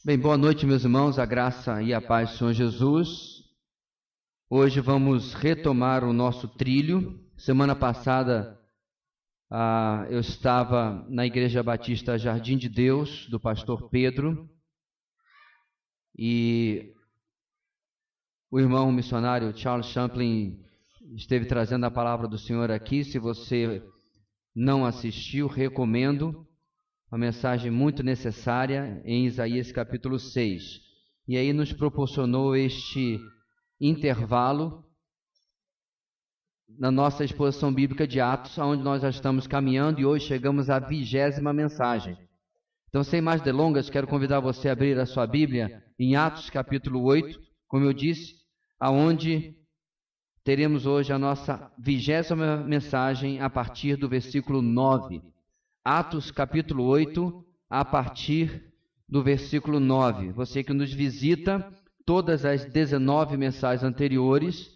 Bem, boa noite, meus irmãos, a graça e a paz do Senhor Jesus. Hoje vamos retomar o nosso trilho. Semana passada eu estava na Igreja Batista Jardim de Deus, do pastor Pedro, e o irmão missionário Charles Champlin esteve trazendo a palavra do Senhor aqui. Se você não assistiu, recomendo. Uma mensagem muito necessária em Isaías capítulo 6. E aí nos proporcionou este intervalo na nossa exposição bíblica de Atos, onde nós já estamos caminhando e hoje chegamos à 20ª mensagem. Então, sem mais delongas, quero convidar você a abrir a sua Bíblia em Atos capítulo 8, como eu disse, aonde teremos hoje a nossa 20ª mensagem a partir do versículo 9. Atos capítulo 8, a partir do versículo 9. Você que nos visita, todas as 19 mensagens anteriores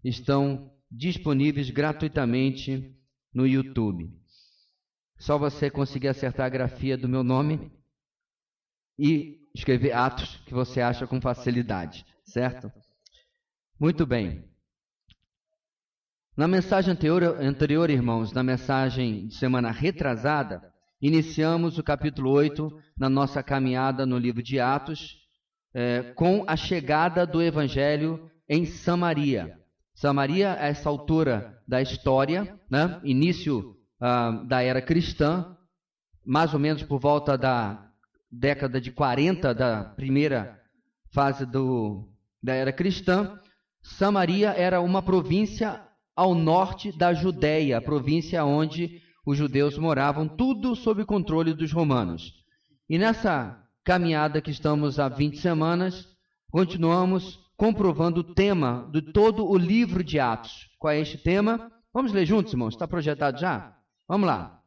estão disponíveis gratuitamente no YouTube. Só você conseguir acertar a grafia do meu nome e escrever Atos, que você acha com facilidade, certo? Muito bem. Na mensagem anterior, irmãos, na mensagem de semana retrasada, iniciamos o capítulo 8 na nossa caminhada no livro de Atos, com a chegada do Evangelho em Samaria. Samaria, a essa altura da história, né? Início da era cristã, mais ou menos por volta da década de 40 da primeira fase da era cristã, Samaria era uma província ao norte da Judéia, a província onde os judeus moravam, tudo sob controle dos romanos. E nessa caminhada que estamos há 20 semanas, continuamos comprovando o tema de todo o livro de Atos. Qual é este tema? Vamos ler juntos, irmãos? Está projetado já? Vamos lá.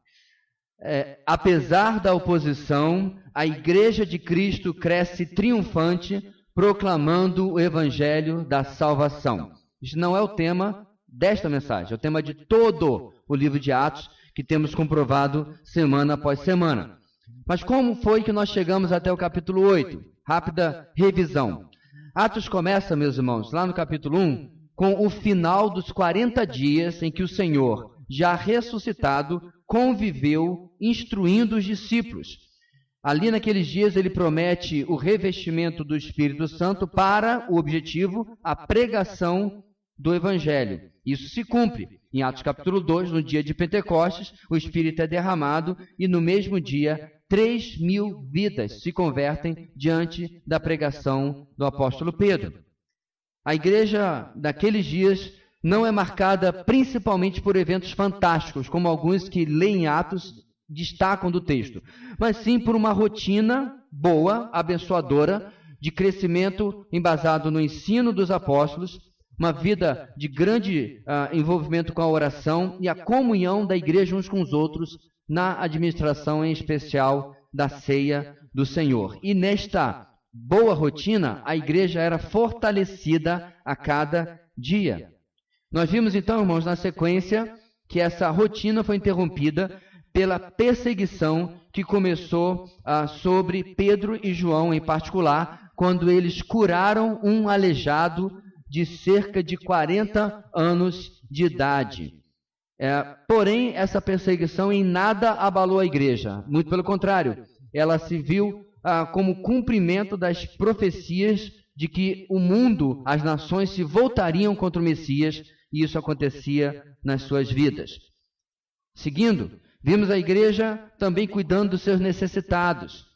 Apesar da oposição, a Igreja de Cristo cresce triunfante, proclamando o Evangelho da salvação. Isso não é o tema desta mensagem, é o tema de todo o livro de Atos, que temos comprovado semana após semana. Mas como foi que nós chegamos até o capítulo 8? Rápida revisão. Atos começa, meus irmãos, lá no capítulo 1, com o final dos 40 dias em que o Senhor, já ressuscitado, conviveu instruindo os discípulos. Ali naqueles dias ele promete o revestimento do Espírito Santo para o objetivo, a pregação do Evangelho. Isso se cumpre. Em Atos capítulo 2, no dia de Pentecostes, o Espírito é derramado e no mesmo dia 3.000 vidas se convertem diante da pregação do apóstolo Pedro. A igreja daqueles dias não é marcada principalmente por eventos fantásticos, como alguns que leem Atos destacam do texto, mas sim por uma rotina boa, abençoadora, de crescimento embasado no ensino dos apóstolos, uma vida de grande envolvimento com a oração e a comunhão da igreja uns com os outros na administração, em especial, da ceia do Senhor. E nesta boa rotina, a igreja era fortalecida a cada dia. Nós vimos então, irmãos, na sequência, que essa rotina foi interrompida pela perseguição que começou sobre Pedro e João em particular, quando eles curaram um aleijado de cerca de 40 anos de idade. Porém, essa perseguição em nada abalou a igreja. Muito pelo contrário, ela se viu como cumprimento das profecias de que o mundo, as nações se voltariam contra o Messias, e isso acontecia nas suas vidas. Seguindo, vimos a igreja também cuidando dos seus necessitados,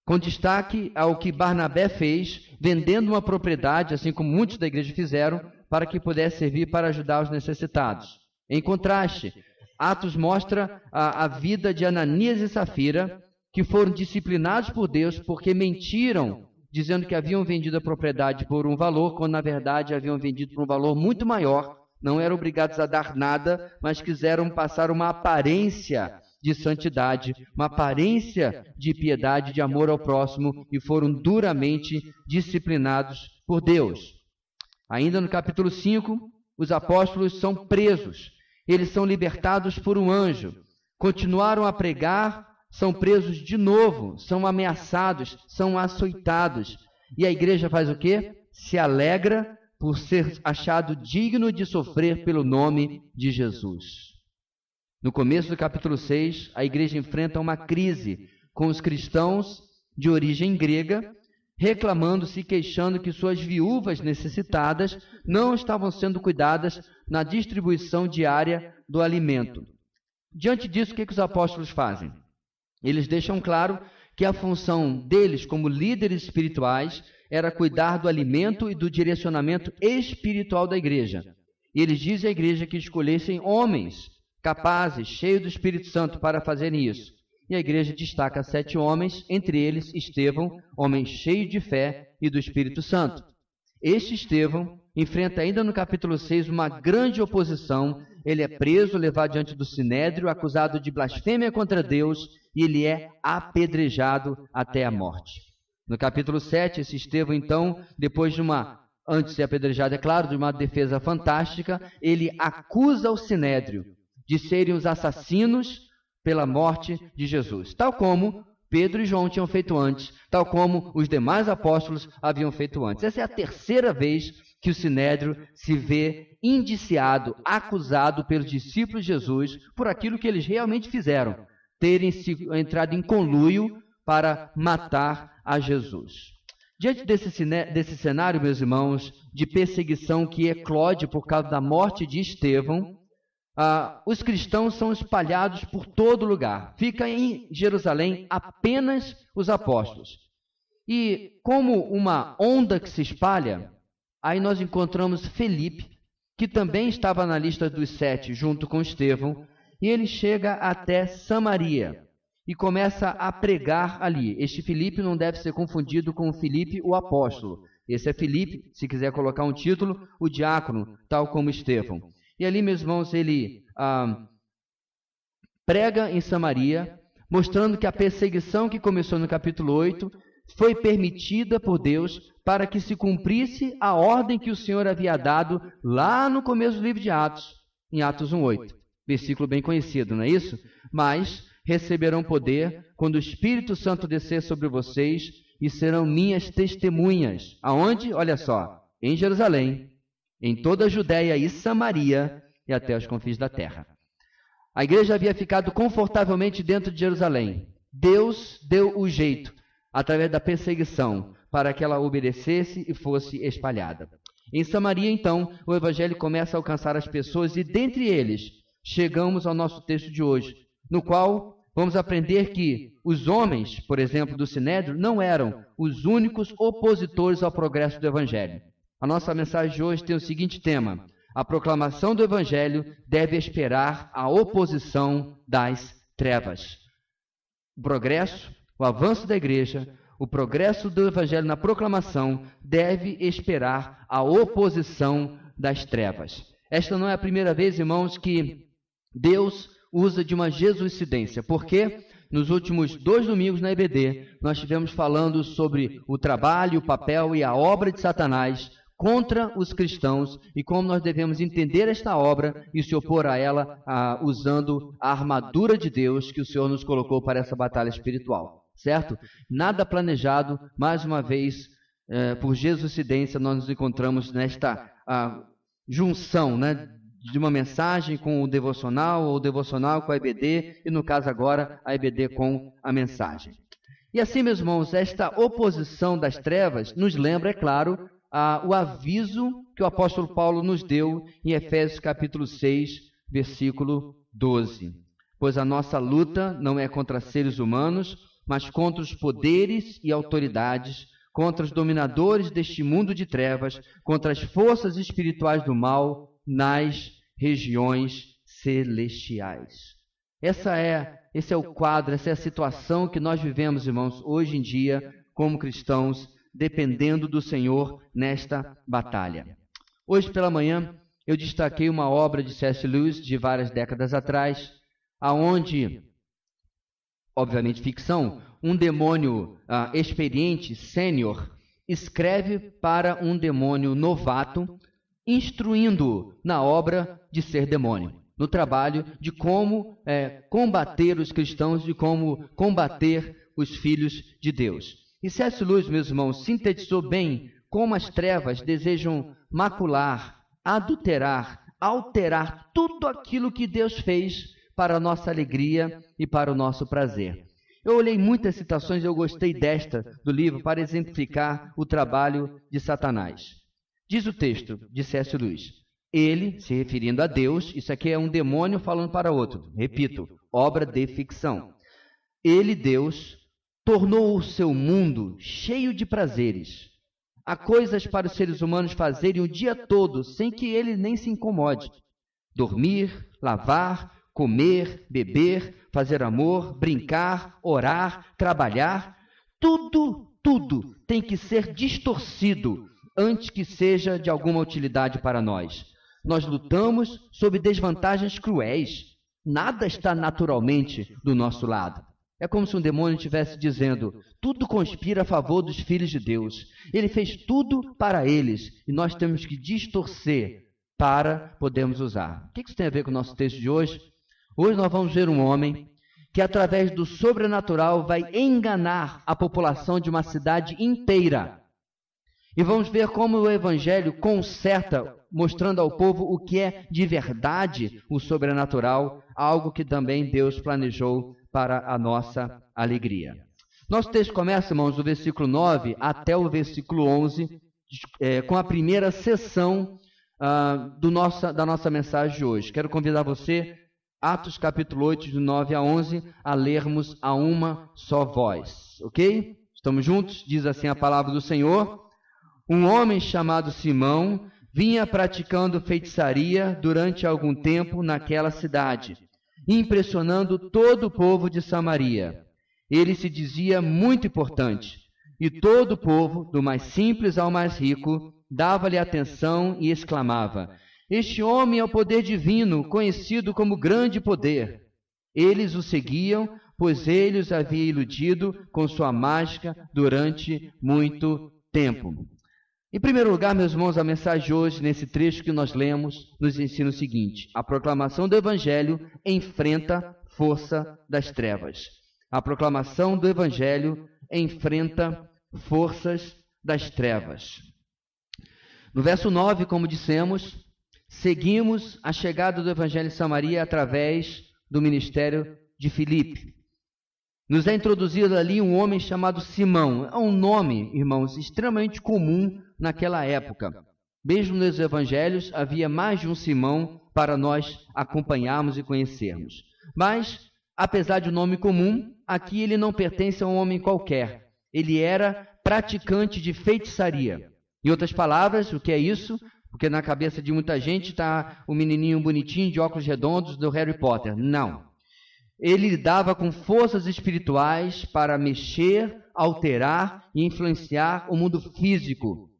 com destaque ao que Barnabé fez, vendendo uma propriedade, assim como muitos da igreja fizeram, para que pudesse servir para ajudar os necessitados. Em contraste, Atos mostra a vida de Ananias e Safira, que foram disciplinados por Deus porque mentiram, dizendo que haviam vendido a propriedade por um valor, quando na verdade haviam vendido por um valor muito maior. Não eram obrigados a dar nada, mas quiseram passar uma aparência de santidade, uma aparência de piedade, de amor ao próximo, e foram duramente disciplinados por Deus. Ainda no capítulo 5, os apóstolos são presos. Eles são libertados por um anjo. Continuaram a pregar são presos de novo, são ameaçados, são açoitados. E a igreja faz o quê? Se alegra por ser achado digno de sofrer pelo nome de Jesus. No começo do capítulo 6, a igreja enfrenta uma crise com os cristãos de origem grega, reclamando, se queixando que suas viúvas necessitadas não estavam sendo cuidadas na distribuição diária do alimento. Diante disso, o que os apóstolos fazem? Eles deixam claro que a função deles como líderes espirituais era cuidar do alimento e do direcionamento espiritual da igreja. E eles dizem à igreja que escolhessem homens capazes, cheios do Espírito Santo para fazerem isso. E a igreja destaca 7 homens, entre eles Estevão, homem cheio de fé e do Espírito Santo. Este Estevão enfrenta ainda no capítulo 6 uma grande oposição. Ele é preso, levado diante do Sinédrio, acusado de blasfêmia contra Deus, e ele é apedrejado até a morte. No capítulo 7, esse Estevão, então, depois antes de ser apedrejado, é claro, de uma defesa fantástica, ele acusa o Sinédrio de serem os assassinos pela morte de Jesus, tal como Pedro e João tinham feito antes, tal como os demais apóstolos haviam feito antes. Essa é a terceira vez que o Sinédrio se vê indiciado, acusado pelos discípulos de Jesus por aquilo que eles realmente fizeram, terem entrado em conluio para matar a Jesus. Diante desse cenário, meus irmãos, de perseguição que eclode por causa da morte de Estevão, os cristãos são espalhados por todo lugar. Fica em Jerusalém apenas os apóstolos. E como uma onda que se espalha, aí nós encontramos Felipe, que também estava na lista dos 7 junto com Estevão, e ele chega até Samaria e começa a pregar ali. Este Felipe não deve ser confundido com o Felipe, o apóstolo. Esse é Felipe, se quiser colocar um título, o diácono, tal como Estevão. E ali, meus irmãos, ele prega em Samaria, mostrando que a perseguição que começou no capítulo 8 foi permitida por Deus para que se cumprisse a ordem que o Senhor havia dado lá no começo do livro de Atos, em Atos 1:8. Versículo bem conhecido, não é isso? Mas receberão poder quando o Espírito Santo descer sobre vocês e serão minhas testemunhas. Aonde? Olha só, em Jerusalém, em toda a Judéia e Samaria e até os confins da terra. A igreja havia ficado confortavelmente dentro de Jerusalém. Deus deu o jeito, através da perseguição, para que ela obedecesse e fosse espalhada. Em Samaria, então, o evangelho começa a alcançar as pessoas e, dentre eles, chegamos ao nosso texto de hoje, no qual vamos aprender que os homens, por exemplo, do Sinédrio, não eram os únicos opositores ao progresso do evangelho. A nossa mensagem de hoje tem o seguinte tema: a proclamação do evangelho deve esperar a oposição das trevas. O progresso, o avanço da igreja, o progresso do evangelho na proclamação deve esperar a oposição das trevas. Esta não é a primeira vez, irmãos, que Deus usa de uma jesuicidência, porque nos últimos 2 domingos na EBD nós estivemos falando sobre o trabalho, o papel e a obra de Satanás contra os cristãos e como nós devemos entender esta obra e se opor a ela usando a armadura de Deus que o Senhor nos colocou para essa batalha espiritual, certo? Nada planejado, mais uma vez, por jesuicidência, nós nos encontramos nesta junção, né, de uma mensagem com o devocional, ou o devocional com a EBD, e no caso agora, a EBD com a mensagem. E assim, meus irmãos, esta oposição das trevas nos lembra, é claro, o aviso que o apóstolo Paulo nos deu em Efésios capítulo 6, versículo 12. Pois a nossa luta não é contra seres humanos, mas contra os poderes e autoridades, contra os dominadores deste mundo de trevas, contra as forças espirituais do mal nas regiões celestiais. Esse é o quadro, essa é a situação que nós vivemos, irmãos, hoje em dia, como cristãos, dependendo do Senhor nesta batalha. Hoje pela manhã, eu destaquei uma obra de C.S. Lewis de várias décadas atrás, aonde, obviamente ficção, um demônio experiente, sênior, escreve para um demônio novato, instruindo-o na obra de ser demônio. no trabalho de como combater os cristãos, de como combater os filhos de Deus. E C.S. Lewis, meus irmãos, sintetizou bem como as trevas desejam macular, adulterar, alterar tudo aquilo que Deus fez para a nossa alegria e para o nosso prazer. Eu olhei muitas citações e eu gostei desta do livro para exemplificar o trabalho de Satanás. Diz o texto de C.S. Lewis: ele, se referindo a Deus, isso aqui é um demônio falando para outro, repito, obra de ficção. Ele, Deus, tornou o seu mundo cheio de prazeres. Há coisas para os seres humanos fazerem o dia todo sem que ele nem se incomode. Dormir, lavar, comer, beber, fazer amor, brincar, orar, trabalhar, tudo tem que ser distorcido antes que seja de alguma utilidade para nós. Nós lutamos sob desvantagens cruéis. Nada está naturalmente do nosso lado. É como se um demônio estivesse dizendo: tudo conspira a favor dos filhos de Deus. Ele fez tudo para eles e nós temos que distorcer para podermos usar. O que isso tem a ver com o nosso texto de hoje? Hoje nós vamos ver um homem que, através do sobrenatural, vai enganar a população de uma cidade inteira. E vamos ver como o Evangelho conserta, mostrando ao povo o que é de verdade o sobrenatural, algo que também Deus planejou para a nossa alegria. Nosso texto começa, irmãos, do versículo 9 até o versículo 11, com a primeira sessão da nossa mensagem de hoje. Quero convidar você, Atos capítulo 8, de 9 a 11, a lermos a uma só voz. Ok? Estamos juntos? Diz assim a palavra do Senhor: um homem chamado Simão vinha praticando feitiçaria durante algum tempo naquela cidade, impressionando todo o povo de Samaria. Ele se dizia muito importante, e todo o povo, do mais simples ao mais rico, dava-lhe atenção e exclamava: este homem é o poder divino, conhecido como grande poder. Eles o seguiam, pois ele os havia iludido com sua mágica durante muito tempo. Em primeiro lugar, meus irmãos, a mensagem de hoje, nesse trecho que nós lemos, nos ensina o seguinte: a proclamação do Evangelho enfrenta força das trevas. A proclamação do Evangelho enfrenta forças das trevas. No verso 9, como dissemos, seguimos a chegada do Evangelho em Samaria através do ministério de Filipe. Nos é introduzido ali um homem chamado Simão. É um nome, irmãos, extremamente comum naquela época. Mesmo nos evangelhos havia mais de um Simão para nós acompanharmos e conhecermos. Mas, apesar de um nome comum, aqui ele não pertence a um homem qualquer. Ele era praticante de feitiçaria. Em outras palavras, o que é isso? Porque na cabeça de muita gente está o menininho bonitinho de óculos redondos do Harry Potter. Não. Ele lidava com forças espirituais para mexer, alterar e influenciar o mundo físico,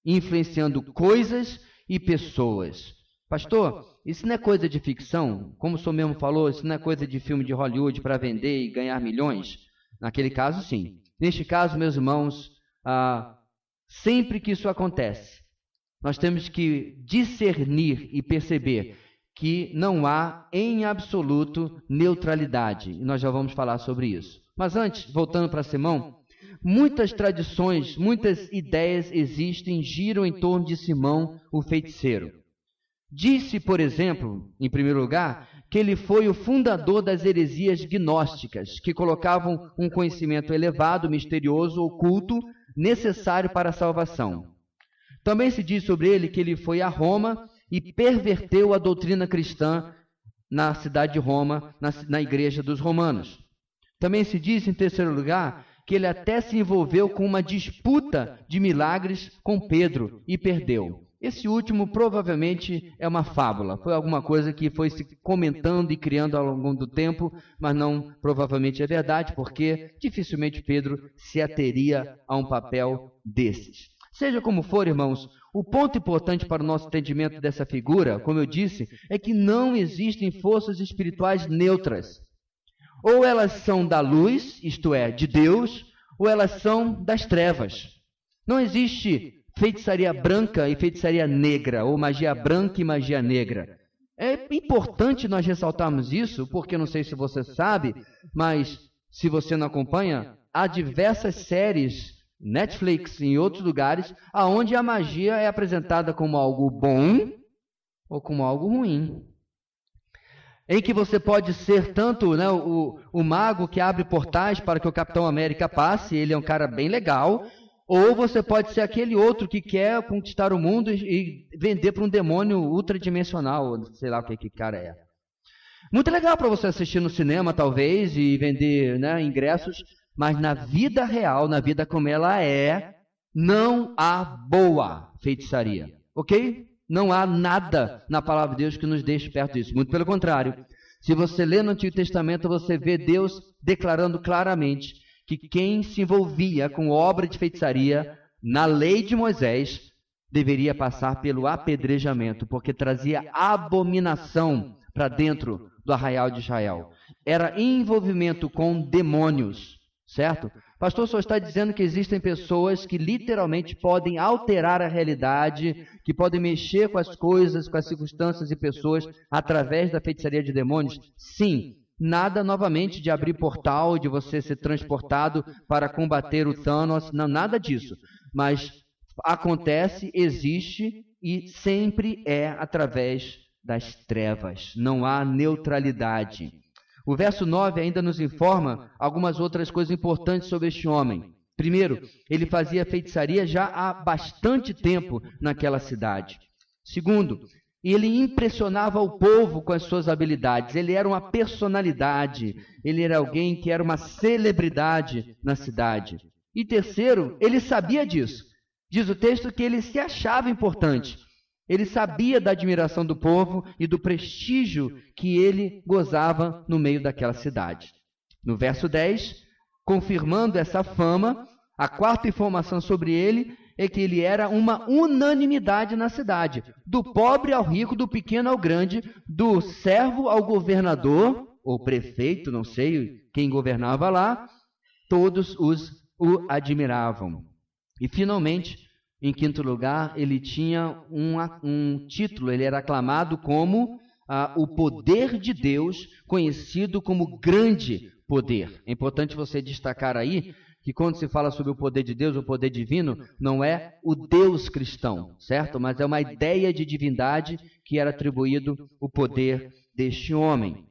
influenciando coisas e pessoas. Pastor, isso não é coisa de ficção? Como o senhor mesmo falou, isso não é coisa de filme de Hollywood para vender e ganhar milhões? Naquele caso, sim. Neste caso, meus irmãos, sempre que isso acontece, nós temos que discernir e perceber que não há, em absoluto, neutralidade. E nós já vamos falar sobre isso. Mas antes, voltando para Simão, muitas tradições, muitas ideias existem, giram em torno de Simão, o feiticeiro. Disse, por exemplo, em primeiro lugar, que ele foi o fundador das heresias gnósticas, que colocavam um conhecimento elevado, misterioso, oculto, necessário para a salvação. Também se diz sobre ele que ele foi a Roma e perverteu a doutrina cristã na cidade de Roma, na igreja dos romanos. Também se diz, em terceiro lugar, que ele até se envolveu com uma disputa de milagres com Pedro e perdeu. Esse último provavelmente é uma fábula, foi alguma coisa que foi se comentando e criando ao longo do tempo, mas não provavelmente é verdade, porque dificilmente Pedro se ateria a um papel desses. Seja como for, irmãos, o ponto importante para o nosso entendimento dessa figura, como eu disse, é que não existem forças espirituais neutras. Ou elas são da luz, isto é, de Deus, ou elas são das trevas. Não existe feitiçaria branca e feitiçaria negra, ou magia branca e magia negra. É importante nós ressaltarmos isso, porque não sei se você sabe, mas se você não acompanha, há diversas séries, Netflix e em outros lugares, aonde a magia é apresentada como algo bom ou como algo ruim. Em que você pode ser tanto, né, o mago que abre portais para que o Capitão América passe, ele é um cara bem legal, ou você pode ser aquele outro que quer conquistar o mundo e vender para um demônio ultradimensional, sei lá o que cara é. Muito legal para você assistir no cinema, talvez, e vender, né, ingressos, mas na vida real, na vida como ela é, não há boa feitiçaria, ok? Não há nada na palavra de Deus que nos deixe perto disso. Muito pelo contrário. Se você lê no Antigo Testamento, você vê Deus declarando claramente que quem se envolvia com obra de feitiçaria, na lei de Moisés, deveria passar pelo apedrejamento, porque trazia abominação para dentro do arraial de Israel. Era envolvimento com demônios, certo? Pastor, só está dizendo que existem pessoas que literalmente podem alterar a realidade, que podem mexer com as coisas, com as circunstâncias e pessoas através da feitiçaria de demônios? Sim. Nada novamente de abrir portal, de você ser transportado para combater o Thanos, não, nada disso. Mas acontece, existe e sempre é através das trevas. Não há neutralidade. O verso 9 ainda nos informa algumas outras coisas importantes sobre este homem. Primeiro, ele fazia feitiçaria já há bastante tempo naquela cidade. Segundo, ele impressionava o povo com as suas habilidades. Ele era uma personalidade. Ele era alguém que era uma celebridade na cidade. E terceiro, ele sabia disso. Diz o texto que ele se achava importante. Ele sabia da admiração do povo e do prestígio que ele gozava no meio daquela cidade. No verso 10, confirmando essa fama, a quarta informação sobre ele é que ele era uma unanimidade na cidade. Do pobre ao rico, do pequeno ao grande, do servo ao governador, ou prefeito, não sei quem governava lá, todos o admiravam. E finalmente, em quinto lugar, ele tinha um título, ele era aclamado como o poder de Deus, conhecido como grande poder. É importante você destacar aí que quando se fala sobre o poder de Deus, o poder divino, não é o Deus cristão, certo? Mas é uma ideia de divindade que era atribuído o poder deste homem.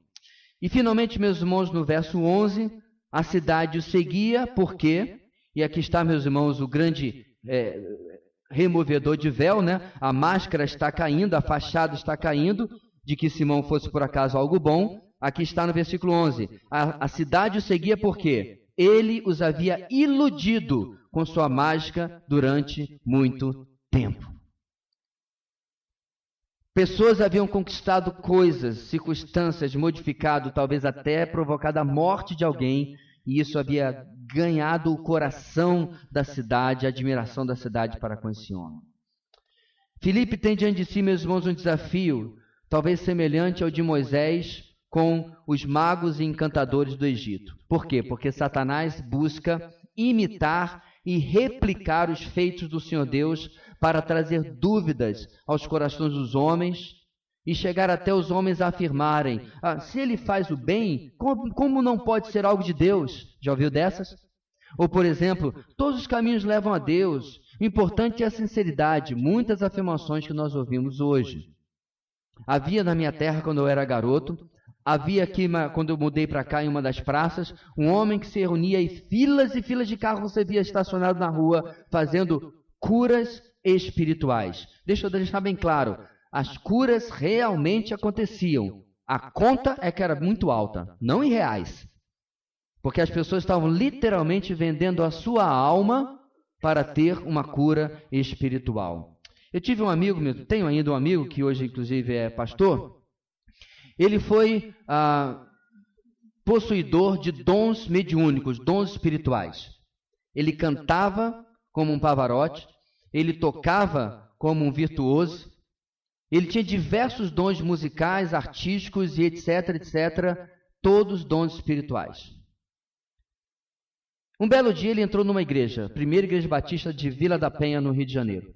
E finalmente, meus irmãos, no verso 11, a cidade o seguia, porque, e aqui está, meus irmãos, o grande removedor de véu, né? A máscara está caindo, a fachada está caindo, de que Simão fosse por acaso algo bom. Aqui está no versículo 11, a cidade o seguia porque ele os havia iludido com sua mágica durante muito tempo. Pessoas haviam conquistado coisas, circunstâncias, modificado, talvez até provocado a morte de alguém, e isso havia ganhado o coração da cidade, a admiração da cidade para com esse homem. Filipe tem diante de si, meus irmãos, um desafio, talvez semelhante ao de Moisés com os magos e encantadores do Egito. Por quê? Porque Satanás busca imitar e replicar os feitos do Senhor Deus para trazer dúvidas aos corações dos homens e chegar até os homens a afirmarem, se ele faz o bem, como não pode ser algo de Deus? Já ouviu dessas? Ou, por exemplo, todos os caminhos levam a Deus. O importante é a sinceridade. Muitas afirmações que nós ouvimos hoje. Havia na minha terra, quando eu era garoto, havia aqui, quando eu mudei para cá, em uma das praças, um homem que se reunia e filas de carros você via estacionado na rua, fazendo curas espirituais. Deixa eu deixar bem claro, as curas realmente aconteciam. A conta é que era muito alta, não em reais. Porque as pessoas estavam literalmente vendendo a sua alma para ter uma cura espiritual. Eu tive um amigo, tenho ainda um amigo, que hoje inclusive é pastor. Ele foi possuidor de dons mediúnicos, dons espirituais. Ele cantava como um Pavarotti, ele tocava como um virtuoso, ele tinha diversos dons musicais, artísticos e etc, todos dons espirituais. Um belo dia ele entrou numa igreja, primeira igreja batista de Vila da Penha, no Rio de Janeiro.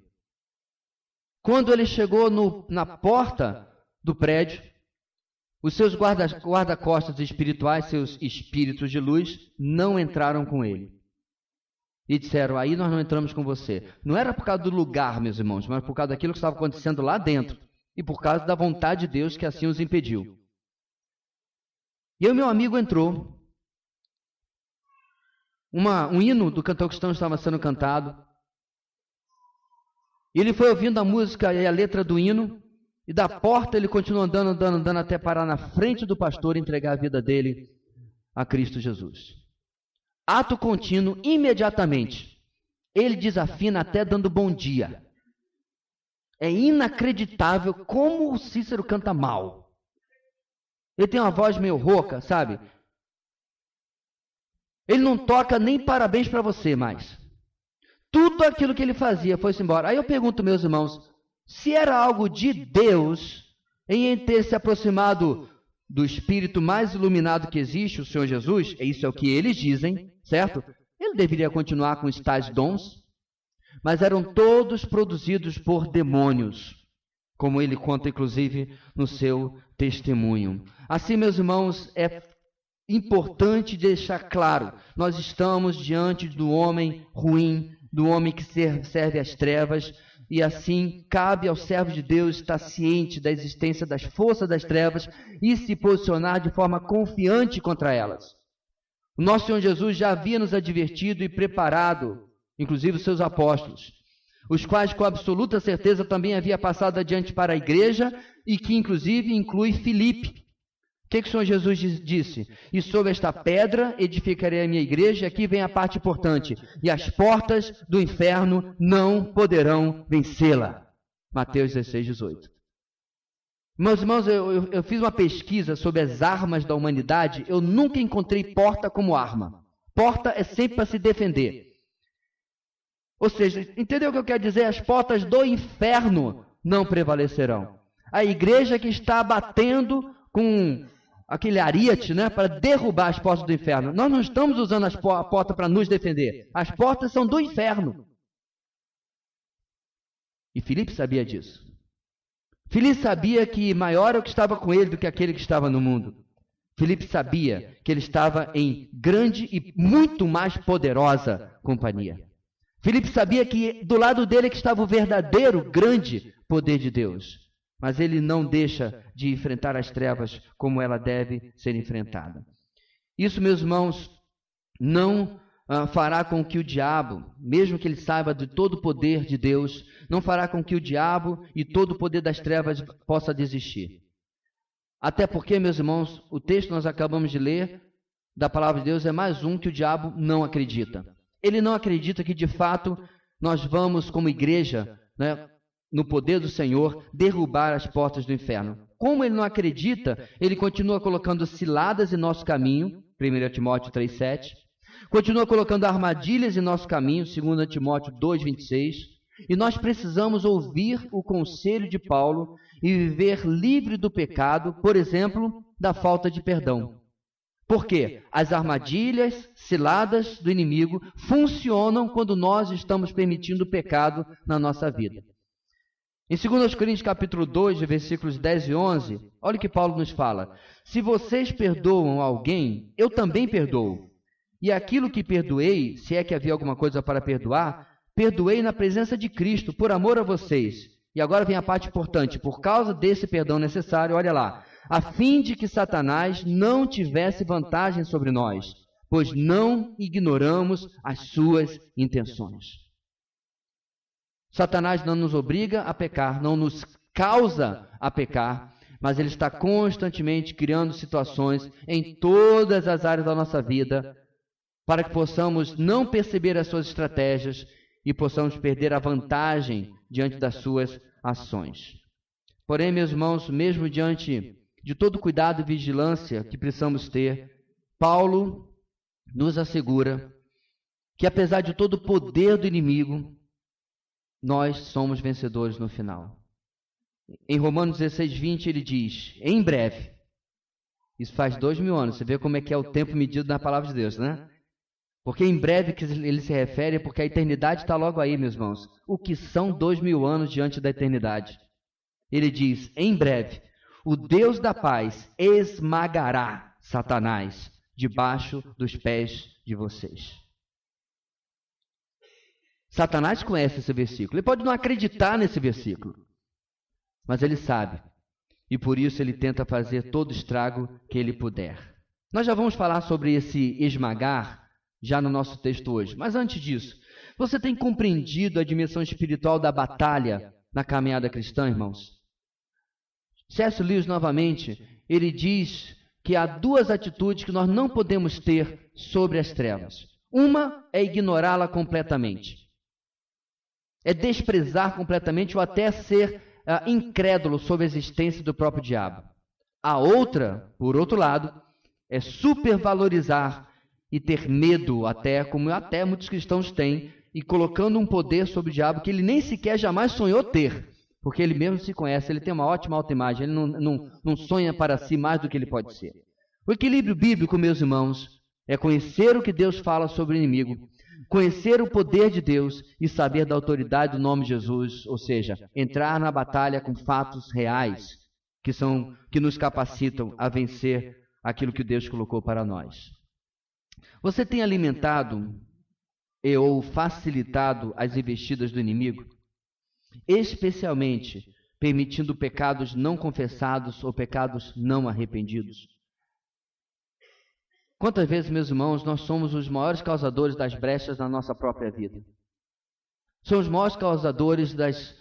Quando ele chegou na porta, do prédio. Os seus guarda-costas espirituais, seus espíritos de luz, não entraram com ele. E disseram, aí nós não entramos com você. Não era por causa do lugar, meus irmãos, mas por causa daquilo que estava acontecendo lá dentro. E por causa da vontade de Deus que assim os impediu. E aí o meu amigo entrou. Um hino do cantor cristão estava sendo cantado. E ele foi ouvindo a música e a letra do hino. E da porta ele continuou andando até parar na frente do pastor e entregar a vida dele a Cristo Jesus. Ato contínuo, imediatamente, ele desafina até dando bom dia. É inacreditável como o Cícero canta mal. Ele tem uma voz meio rouca, sabe? Ele não toca nem parabéns para você mais. Tudo aquilo que ele fazia foi-se embora. Aí eu pergunto, meus irmãos, se era algo de Deus em ter se aproximado do Espírito mais iluminado que existe, o Senhor Jesus, isso é o que eles dizem, certo? Ele deveria continuar com os tais dons, mas eram todos produzidos por demônios, como ele conta inclusive no seu testemunho. Assim, meus irmãos, é importante deixar claro, nós estamos diante do homem ruim, do homem que serve às trevas, e assim cabe ao servo de Deus estar ciente da existência das forças das trevas e se posicionar de forma confiante contra elas. O nosso Senhor Jesus já havia nos advertido e preparado, inclusive os seus apóstolos, os quais com absoluta certeza também havia passado adiante para a igreja e que inclusive inclui Filipe. O que o Senhor Jesus disse? E sobre esta pedra edificarei a minha igreja, e aqui vem a parte importante, e as portas do inferno não poderão vencê-la. Mateus 16, 18. Meus irmãos, eu fiz uma pesquisa sobre as armas da humanidade, eu nunca encontrei porta como arma. Porta é sempre para se defender. Ou seja, entendeu o que eu quero dizer? As portas do inferno não prevalecerão. A igreja que está batendo com aquele ariete, né, para derrubar as portas do inferno. Nós não estamos usando a porta para nos defender. As portas são do inferno. E Filipe sabia disso. Filipe sabia que maior é o que estava com ele do que aquele que estava no mundo. Filipe sabia que ele estava em grande e muito mais poderosa companhia. Filipe sabia que do lado dele que estava o verdadeiro grande poder de Deus. Mas ele não deixa de enfrentar as trevas como ela deve ser enfrentada. Isso, meus irmãos, não fará com que o diabo, mesmo que ele saiba de todo o poder de Deus, não fará com que o diabo e todo o poder das trevas possa desistir. Até porque, meus irmãos, o texto que nós acabamos de ler da palavra de Deus é mais um que o diabo não acredita. Ele não acredita que, de fato, nós vamos, como igreja, né, no poder do Senhor, derrubar as portas do inferno. Como ele não acredita, ele continua colocando ciladas em nosso caminho, 1 Timóteo 3,7. Continua colocando armadilhas em nosso caminho, 2 Timóteo 2,26. E nós precisamos ouvir o conselho de Paulo e viver livre do pecado, por exemplo, da falta de perdão. Por quê? As armadilhas, ciladas do inimigo funcionam quando nós estamos permitindo o pecado na nossa vida. Em 2 Coríntios capítulo 2, versículos 10 e 11, olha o que Paulo nos fala. Se vocês perdoam alguém, eu também perdoo. E aquilo que perdoei, se é que havia alguma coisa para perdoar, perdoei na presença de Cristo, por amor a vocês. E agora vem a parte importante. Por causa desse perdão necessário, olha lá. A fim de que Satanás não tivesse vantagem sobre nós, pois não ignoramos as suas intenções. Satanás não nos obriga a pecar, não nos causa a pecar, mas ele está constantemente criando situações em todas as áreas da nossa vida para que possamos não perceber as suas estratégias e possamos perder a vantagem diante das suas ações. Porém, meus irmãos, mesmo diante de todo o cuidado e vigilância que precisamos ter, Paulo nos assegura que apesar de todo o poder do inimigo, nós somos vencedores no final. Em Romanos 16, 20, ele diz, em breve, isso faz 2000 anos, você vê como é que é o tempo medido na palavra de Deus, né? Porque em breve que ele se refere é porque a eternidade está logo aí, meus irmãos. O que são 2000 anos diante da eternidade? Ele diz, em breve, o Deus da paz esmagará Satanás debaixo dos pés de vocês. Satanás conhece esse versículo. Ele pode não acreditar nesse versículo, mas ele sabe. E por isso ele tenta fazer todo o estrago que ele puder. Nós já vamos falar sobre esse esmagar já no nosso texto hoje. Mas antes disso, você tem compreendido a dimensão espiritual da batalha na caminhada cristã, irmãos? C.S. Lewis, novamente, ele diz que há duas atitudes que nós não podemos ter sobre as trevas. Uma é ignorá-la completamente. É desprezar completamente ou até ser incrédulo sobre a existência do próprio diabo. A outra, por outro lado, é supervalorizar e ter medo, até como até muitos cristãos têm, e colocando um poder sobre o diabo que ele nem sequer jamais sonhou ter, porque ele mesmo se conhece, ele tem uma ótima autoimagem, ele não sonha para si mais do que ele pode ser. O equilíbrio bíblico, meus irmãos, é conhecer o que Deus fala sobre o inimigo, conhecer o poder de Deus e saber da autoridade do nome de Jesus, ou seja, entrar na batalha com fatos reais que nos capacitam a vencer aquilo que Deus colocou para nós. Você tem alimentado ou facilitado as investidas do inimigo, especialmente permitindo pecados não confessados ou pecados não arrependidos? Quantas vezes, meus irmãos, nós somos os maiores causadores das brechas na nossa própria vida? Somos os maiores causadores das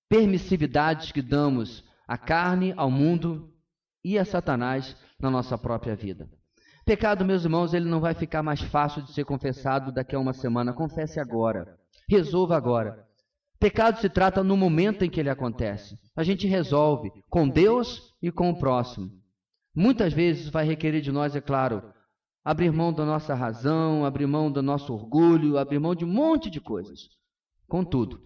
permissividades que damos à carne, ao mundo e a Satanás na nossa própria vida. Pecado, meus irmãos, ele não vai ficar mais fácil de ser confessado daqui a uma semana. Confesse agora. Resolva agora. Pecado se trata no momento em que ele acontece. A gente resolve com Deus e com o próximo. Muitas vezes vai requerer de nós, é claro, abrir mão da nossa razão, abrir mão do nosso orgulho, abrir mão de um monte de coisas. Contudo,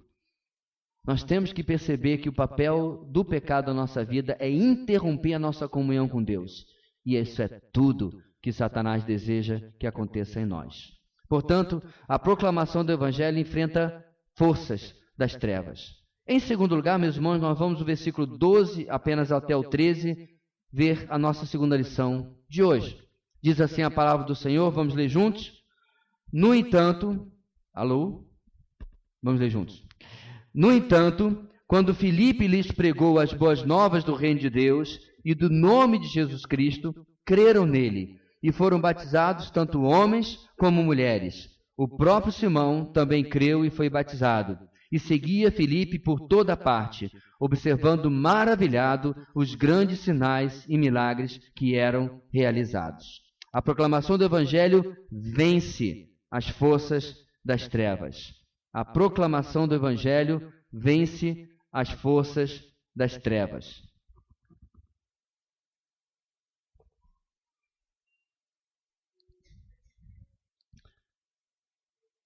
nós temos que perceber que o papel do pecado na nossa vida é interromper a nossa comunhão com Deus. E isso é tudo que Satanás deseja que aconteça em nós. Portanto, a proclamação do Evangelho enfrenta forças das trevas. Em segundo lugar, meus irmãos, nós vamos do versículo 12 apenas até o 13, ver a nossa segunda lição de hoje. Diz assim a palavra do Senhor, vamos ler juntos? No entanto, vamos ler juntos. No entanto, quando Filipe lhes pregou as boas novas do reino de Deus e do nome de Jesus Cristo, creram nele e foram batizados tanto homens como mulheres. O próprio Simão também creu e foi batizado. E seguia Filipe por toda parte, observando maravilhado os grandes sinais e milagres que eram realizados. A proclamação do Evangelho vence as forças das trevas. A proclamação do Evangelho vence as forças das trevas.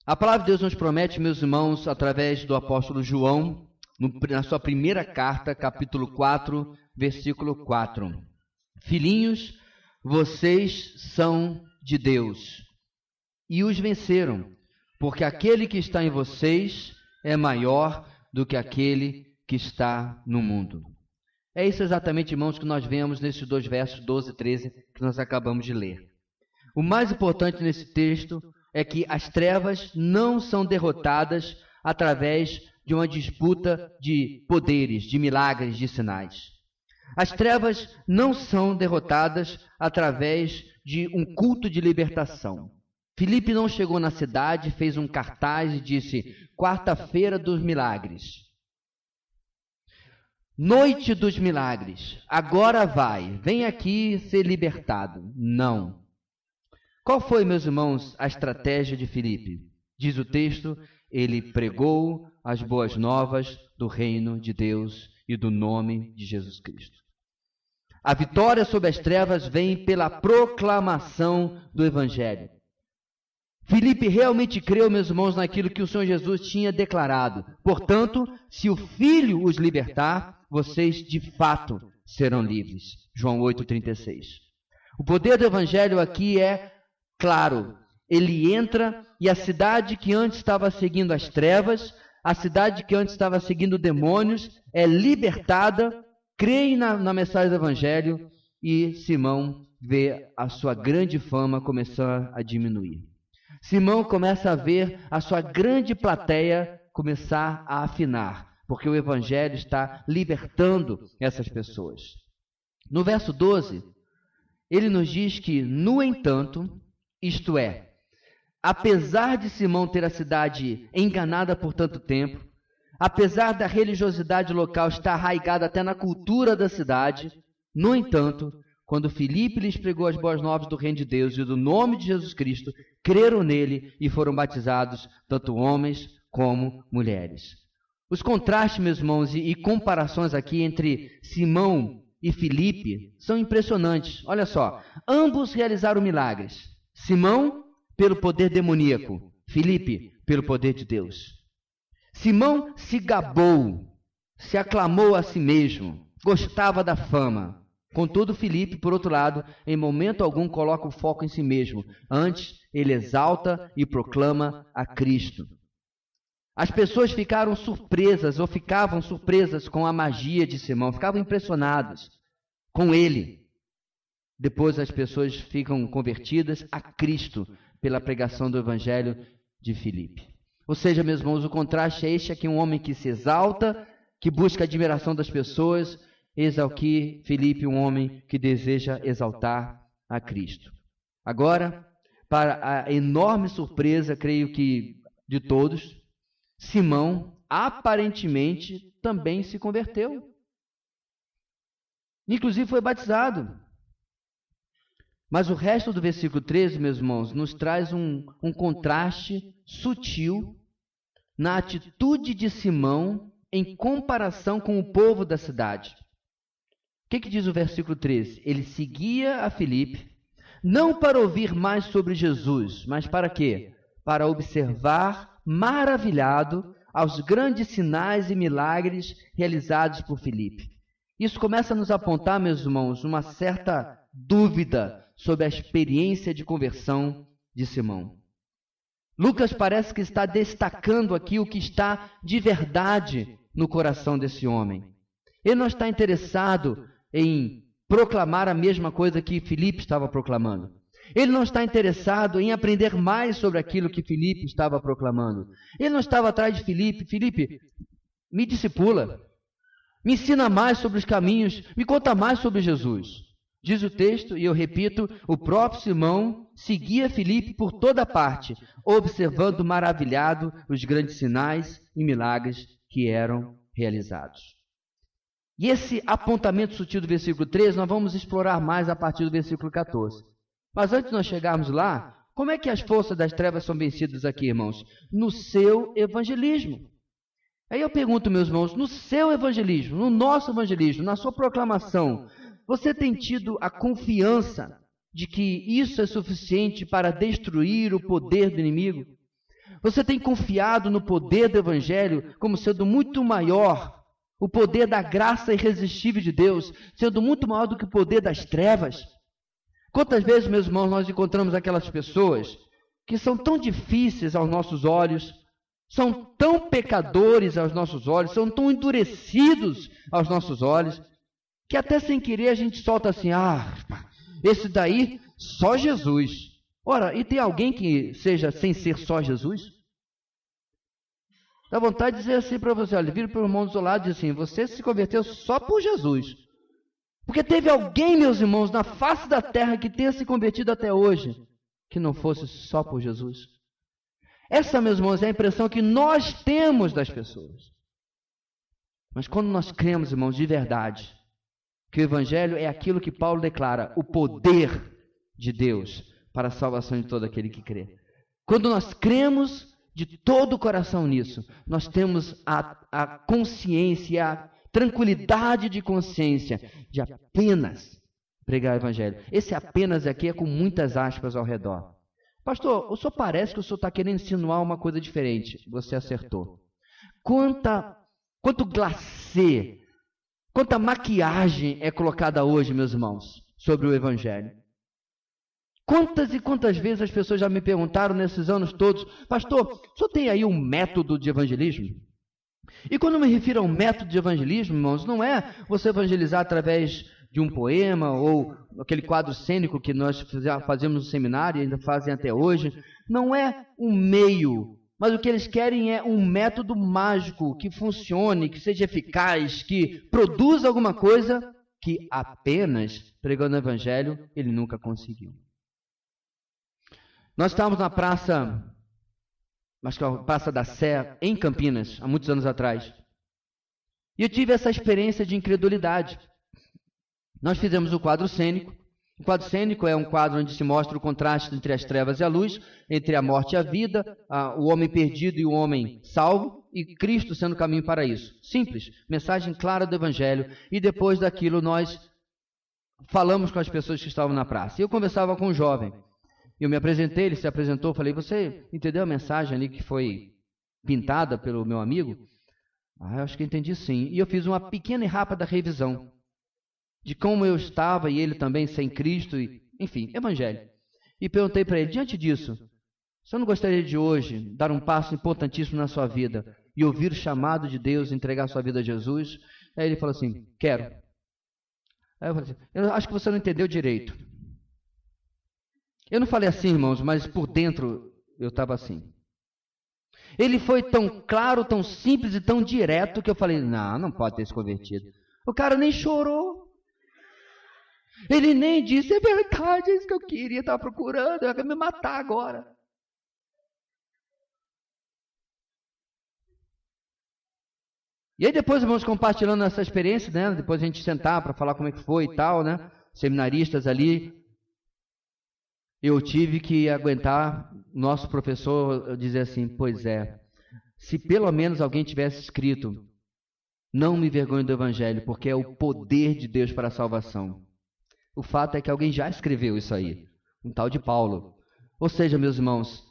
A palavra de Deus nos promete, meus irmãos, através do apóstolo João, na sua primeira carta, capítulo 4, versículo 4. Filhinhos, vocês são de Deus e os venceram, porque aquele que está em vocês é maior do que aquele que está no mundo. É isso exatamente, irmãos, que nós vemos nesses dois versos 12 e 13 que nós acabamos de ler. O mais importante nesse texto é que as trevas não são derrotadas através de uma disputa de poderes, de milagres, de sinais. As trevas não são derrotadas através de um culto de libertação. Filipe não chegou na cidade, fez um cartaz e disse: quarta-feira dos milagres. Noite dos milagres. Agora vai, vem aqui ser libertado. Não. Qual foi, meus irmãos, a estratégia de Filipe? Diz o texto, ele pregou as boas novas do reino de Deus e do nome de Jesus Cristo. A vitória sobre as trevas vem pela proclamação do Evangelho. Filipe realmente creu, meus irmãos, naquilo que o Senhor Jesus tinha declarado. Portanto, se o Filho os libertar, vocês de fato serão livres. João 8,36. O poder do Evangelho aqui é claro, ele entra e a cidade que antes estava seguindo as trevas, a cidade que antes estava seguindo demônios, é libertada creem na mensagem do Evangelho e Simão vê a sua grande fama começar a diminuir. Simão começa a ver a sua grande plateia começar a afinar, porque o Evangelho está libertando essas pessoas. No verso 12, ele nos diz que, no entanto, isto é, apesar de Simão ter a cidade enganada por tanto tempo, apesar da religiosidade local estar arraigada até na cultura da cidade, no entanto, quando Filipe lhes pregou as boas novas do reino de Deus e do nome de Jesus Cristo, creram nele e foram batizados tanto homens como mulheres. Os contrastes, meus irmãos, e comparações aqui entre Simão e Filipe são impressionantes. Olha só, ambos realizaram milagres. Simão, pelo poder demoníaco. Filipe, pelo poder de Deus. Simão se gabou, se aclamou a si mesmo, gostava da fama. Contudo, Filipe, por outro lado, em momento algum coloca o foco em si mesmo. Antes, ele exalta e proclama a Cristo. As pessoas ficaram surpresas, ou ficavam surpresas com a magia de Simão, ficavam impressionadas com ele. Depois as pessoas ficam convertidas a Cristo pela pregação do Evangelho de Filipe. Ou seja, meus irmãos, o contraste é este aqui, um homem que se exalta, que busca a admiração das pessoas, eis aqui Filipe, um homem que deseja exaltar a Cristo. Agora, para a enorme surpresa, creio que de todos, Simão aparentemente também se converteu. Inclusive foi batizado. Mas o resto do versículo 13, meus irmãos, nos traz um contraste sutil na atitude de Simão em comparação com o povo da cidade. O que diz o versículo 13? Ele seguia a Filipe, não para ouvir mais sobre Jesus, mas para quê? Para observar, maravilhado, aos grandes sinais e milagres realizados por Filipe. Isso começa a nos apontar, meus irmãos, uma certa dúvida sobre a experiência de conversão de Simão. Lucas parece que está destacando aqui o que está de verdade no coração desse homem. Ele não está interessado em proclamar a mesma coisa que Filipe estava proclamando. Ele não está interessado em aprender mais sobre aquilo que Filipe estava proclamando. Ele não estava atrás de Filipe. Filipe, me discipula, me ensina mais sobre os caminhos, me conta mais sobre Jesus. Diz o texto, e eu repito, o próprio Simão seguia Filipe por toda parte, observando maravilhado os grandes sinais e milagres que eram realizados. E esse apontamento sutil do versículo 13, nós vamos explorar mais a partir do versículo 14. Mas antes de nós chegarmos lá, como é que as forças das trevas são vencidas aqui, irmãos? No seu evangelismo. Aí eu pergunto, meus irmãos, no seu evangelismo, no nosso evangelismo, na sua proclamação, você tem tido a confiança de que isso é suficiente para destruir o poder do inimigo? Você tem confiado no poder do Evangelho como sendo muito maior, o poder da graça irresistível de Deus, sendo muito maior do que o poder das trevas? Quantas vezes, meus irmãos, nós encontramos aquelas pessoas que são tão difíceis aos nossos olhos, são tão pecadores aos nossos olhos, são tão endurecidos aos nossos olhos, que até sem querer a gente solta assim, esse daí, só Jesus. Ora, e tem alguém que seja sem ser só Jesus? Dá vontade de dizer assim para você, olha, vira para o irmão do seu lado e diz assim, você se converteu só por Jesus. Porque teve alguém, meus irmãos, na face da terra que tenha se convertido até hoje, que não fosse só por Jesus. Essa, meus irmãos, é a impressão que nós temos das pessoas. Mas quando nós cremos, irmãos, de verdade, que o Evangelho é aquilo que Paulo declara, o poder de Deus para a salvação de todo aquele que crê. Quando nós cremos de todo o coração nisso, nós temos a consciência, a tranquilidade de consciência de apenas pregar o Evangelho. Esse apenas aqui é com muitas aspas ao redor. Pastor, o senhor parece que o senhor está querendo insinuar uma coisa diferente. Você acertou. Quanto glacê, quanta maquiagem é colocada hoje, meus irmãos, sobre o Evangelho. Quantas e quantas vezes as pessoas já me perguntaram nesses anos todos, pastor, o senhor tem aí um método de evangelismo? E quando eu me refiro ao método de evangelismo, irmãos, não é você evangelizar através de um poema ou aquele quadro cênico que nós fazemos no seminário e ainda fazem até hoje. Não é um meio, mas o que eles querem é um método mágico que funcione, que seja eficaz, que produza alguma coisa que apenas pregando o evangelho ele nunca conseguiu. Nós estávamos na praça, acho que é a Praça da Sé, em Campinas, há muitos anos atrás. E eu tive essa experiência de incredulidade. Nós fizemos o quadro cênico. O quadro cênico é um quadro onde se mostra o contraste entre as trevas e a luz, entre a morte e a vida, o homem perdido e o homem salvo, e Cristo sendo o caminho para isso. Simples, mensagem clara do Evangelho. E depois daquilo nós falamos com as pessoas que estavam na praça. Eu conversava com um jovem. Eu me apresentei, ele se apresentou, falei, você entendeu a mensagem ali que foi pintada pelo meu amigo? Eu acho que entendi sim. E eu fiz uma pequena e rápida revisão de como eu estava e ele também sem Cristo, e, enfim, evangelho. E perguntei para ele, diante disso, você não gostaria de hoje dar um passo importantíssimo na sua vida e ouvir o chamado de Deus e entregar sua vida a Jesus? Aí ele falou assim, quero. Aí eu falei assim, eu acho que você não entendeu direito. Eu não falei assim, irmãos, mas por dentro eu estava assim. Ele foi tão claro, tão simples e tão direto que eu falei, não pode ter se convertido. O cara nem chorou. Ele nem disse, é verdade, é isso que eu queria, estava procurando, eu quero me matar agora. E aí depois vamos compartilhando essa experiência, né? Depois a gente sentar para falar como é que foi e tal, né? Seminaristas ali. Eu tive que aguentar nosso professor dizer assim, pois é, se pelo menos alguém tivesse escrito, não me envergonhe do Evangelho, porque é o poder de Deus para a salvação. O fato é que alguém já escreveu isso aí, um tal de Paulo. Ou seja, meus irmãos,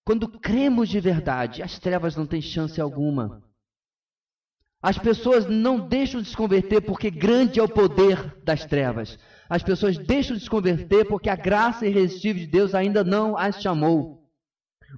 quando cremos de verdade, as trevas não têm chance alguma. As pessoas não deixam de se converter porque grande é o poder das trevas. As pessoas deixam de se converter porque a graça irresistível de Deus ainda não as chamou.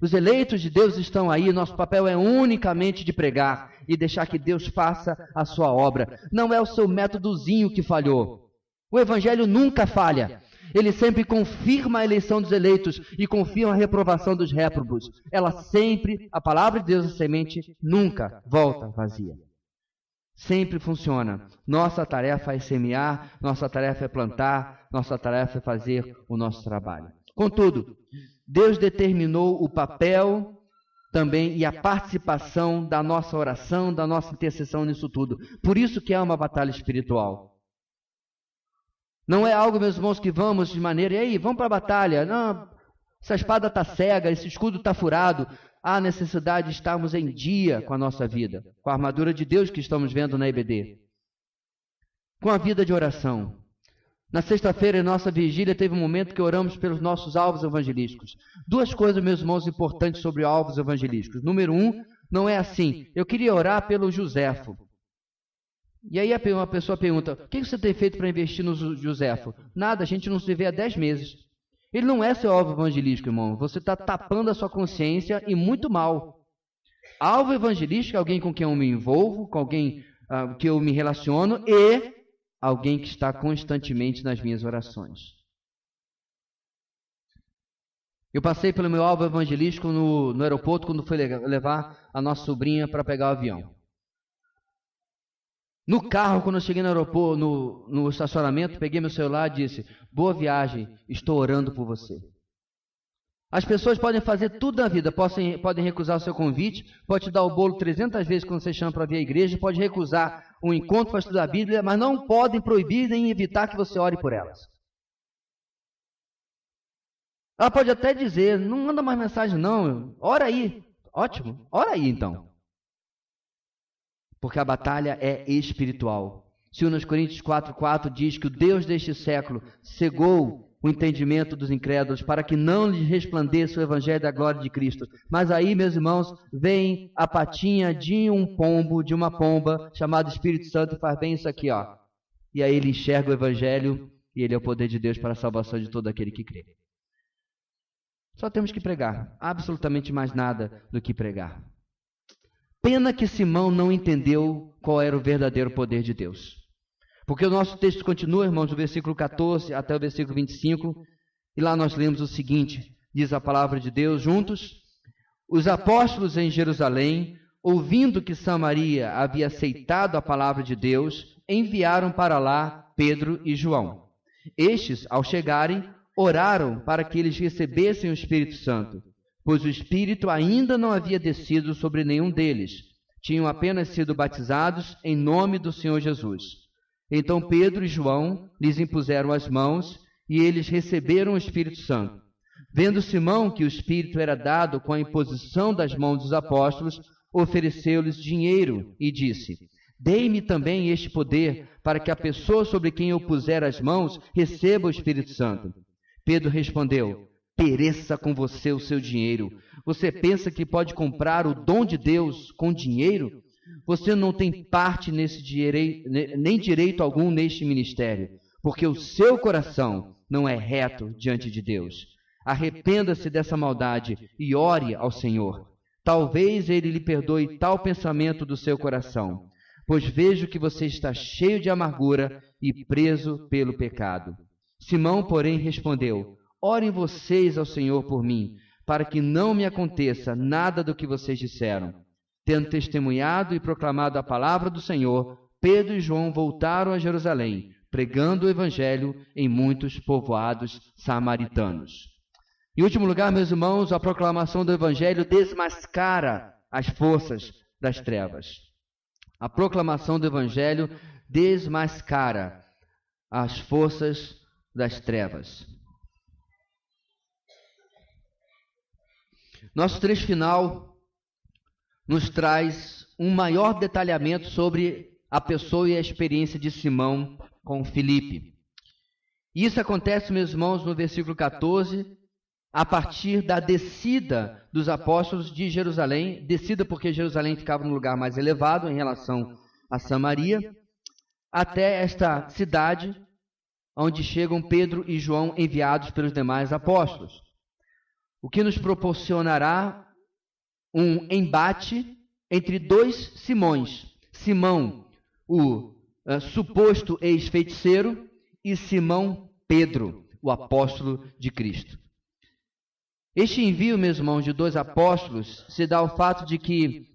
Os eleitos de Deus estão aí, nosso papel é unicamente de pregar e deixar que Deus faça a sua obra. Não é o seu métodozinho que falhou. O Evangelho nunca falha. Ele sempre confirma a eleição dos eleitos e confirma a reprovação dos réprobos. Ela sempre, a palavra de Deus, a semente, nunca volta vazia. Sempre funciona. Nossa tarefa é semear, nossa tarefa é plantar, nossa tarefa é fazer o nosso trabalho. Contudo, Deus determinou o papel também e a participação da nossa oração, da nossa intercessão nisso tudo. Por isso que é uma batalha espiritual. Não é algo, meus irmãos, que vamos de maneira, e aí, vamos para a batalha. Não, essa espada está cega, esse escudo está furado. Há necessidade de estarmos em dia com a nossa vida, com a armadura de Deus que estamos vendo na EBD. Com a vida de oração. Na sexta-feira, em nossa vigília, teve um momento que oramos pelos nossos alvos evangelísticos. Duas coisas, meus irmãos, importantes sobre alvos evangelísticos. Número um, não é assim. Eu queria orar pelo Joséfo. E aí uma pessoa pergunta, o que você tem feito para investir no Joséfo? Nada, a gente não se vê há 10 meses. Ele não é seu alvo evangelístico, irmão. Você está tapando a sua consciência e muito mal. Alvo evangelístico é alguém com quem eu me envolvo, com alguém que eu me relaciono e alguém que está constantemente nas minhas orações. Eu passei pelo meu alvo evangelístico no aeroporto quando fui levar a nossa sobrinha para pegar o avião. No carro, quando eu cheguei no aeroporto, no estacionamento, peguei meu celular e disse, boa viagem, estou orando por você. As pessoas podem fazer tudo na vida, podem recusar o seu convite, pode te dar o bolo 300 vezes quando você chama para vir à igreja, pode recusar um encontro para estudar a Bíblia, mas não podem proibir nem evitar que você ore por elas. Ela pode até dizer, não manda mais mensagem não, ora aí. Ótimo, ora aí então. Porque a batalha é espiritual. 2 Coríntios 4,4 diz que o Deus deste século cegou o entendimento dos incrédulos para que não lhes resplandeça o evangelho da glória de Cristo. Mas aí, meus irmãos, vem a patinha de um pombo, de uma pomba, chamado Espírito Santo, e faz bem isso aqui, ó. E aí ele enxerga o evangelho e ele é o poder de Deus para a salvação de todo aquele que crê. Só temos que pregar. Absolutamente mais nada do que pregar. Pena que Simão não entendeu qual era o verdadeiro poder de Deus. Porque o nosso texto continua, irmãos, do versículo 14 até o versículo 25, e lá nós lemos o seguinte, diz a palavra de Deus, juntos: os apóstolos em Jerusalém, ouvindo que Samaria havia aceitado a palavra de Deus, enviaram para lá Pedro e João. Estes, ao chegarem, oraram para que eles recebessem o Espírito Santo, pois o Espírito ainda não havia descido sobre nenhum deles. Tinham apenas sido batizados em nome do Senhor Jesus. Então Pedro e João lhes impuseram as mãos e eles receberam o Espírito Santo. Vendo Simão que o Espírito era dado com a imposição das mãos dos apóstolos, ofereceu-lhes dinheiro e disse: dei-me também este poder, para que a pessoa sobre quem eu puser as mãos receba o Espírito Santo. Pedro respondeu: pereça com você o seu dinheiro. Você pensa que pode comprar o dom de Deus com dinheiro? Você não tem parte nesse direito, nem direito algum neste ministério, porque o seu coração não é reto diante de Deus. Arrependa-se dessa maldade e ore ao Senhor. Talvez Ele lhe perdoe tal pensamento do seu coração, pois vejo que você está cheio de amargura e preso pelo pecado. Simão, porém, respondeu: orem vocês ao Senhor por mim, para que não me aconteça nada do que vocês disseram. Tendo testemunhado e proclamado a palavra do Senhor, Pedro e João voltaram a Jerusalém, pregando o evangelho em muitos povoados samaritanos. Em último lugar, meus irmãos, a proclamação do evangelho desmascara as forças das trevas. A proclamação do evangelho desmascara as forças das trevas. Nosso trecho final nos traz um maior detalhamento sobre a pessoa e a experiência de Simão com Filipe. Isso acontece, meus irmãos, no versículo 14, a partir da descida dos apóstolos de Jerusalém, descida porque Jerusalém ficava num lugar mais elevado em relação a Samaria, até esta cidade onde chegam Pedro e João enviados pelos demais apóstolos, o que nos proporcionará um embate entre dois Simões: Simão, o suposto ex-feiticeiro, e Simão Pedro, o apóstolo de Cristo. Este envio, meus irmãos, de dois apóstolos se dá ao fato de que,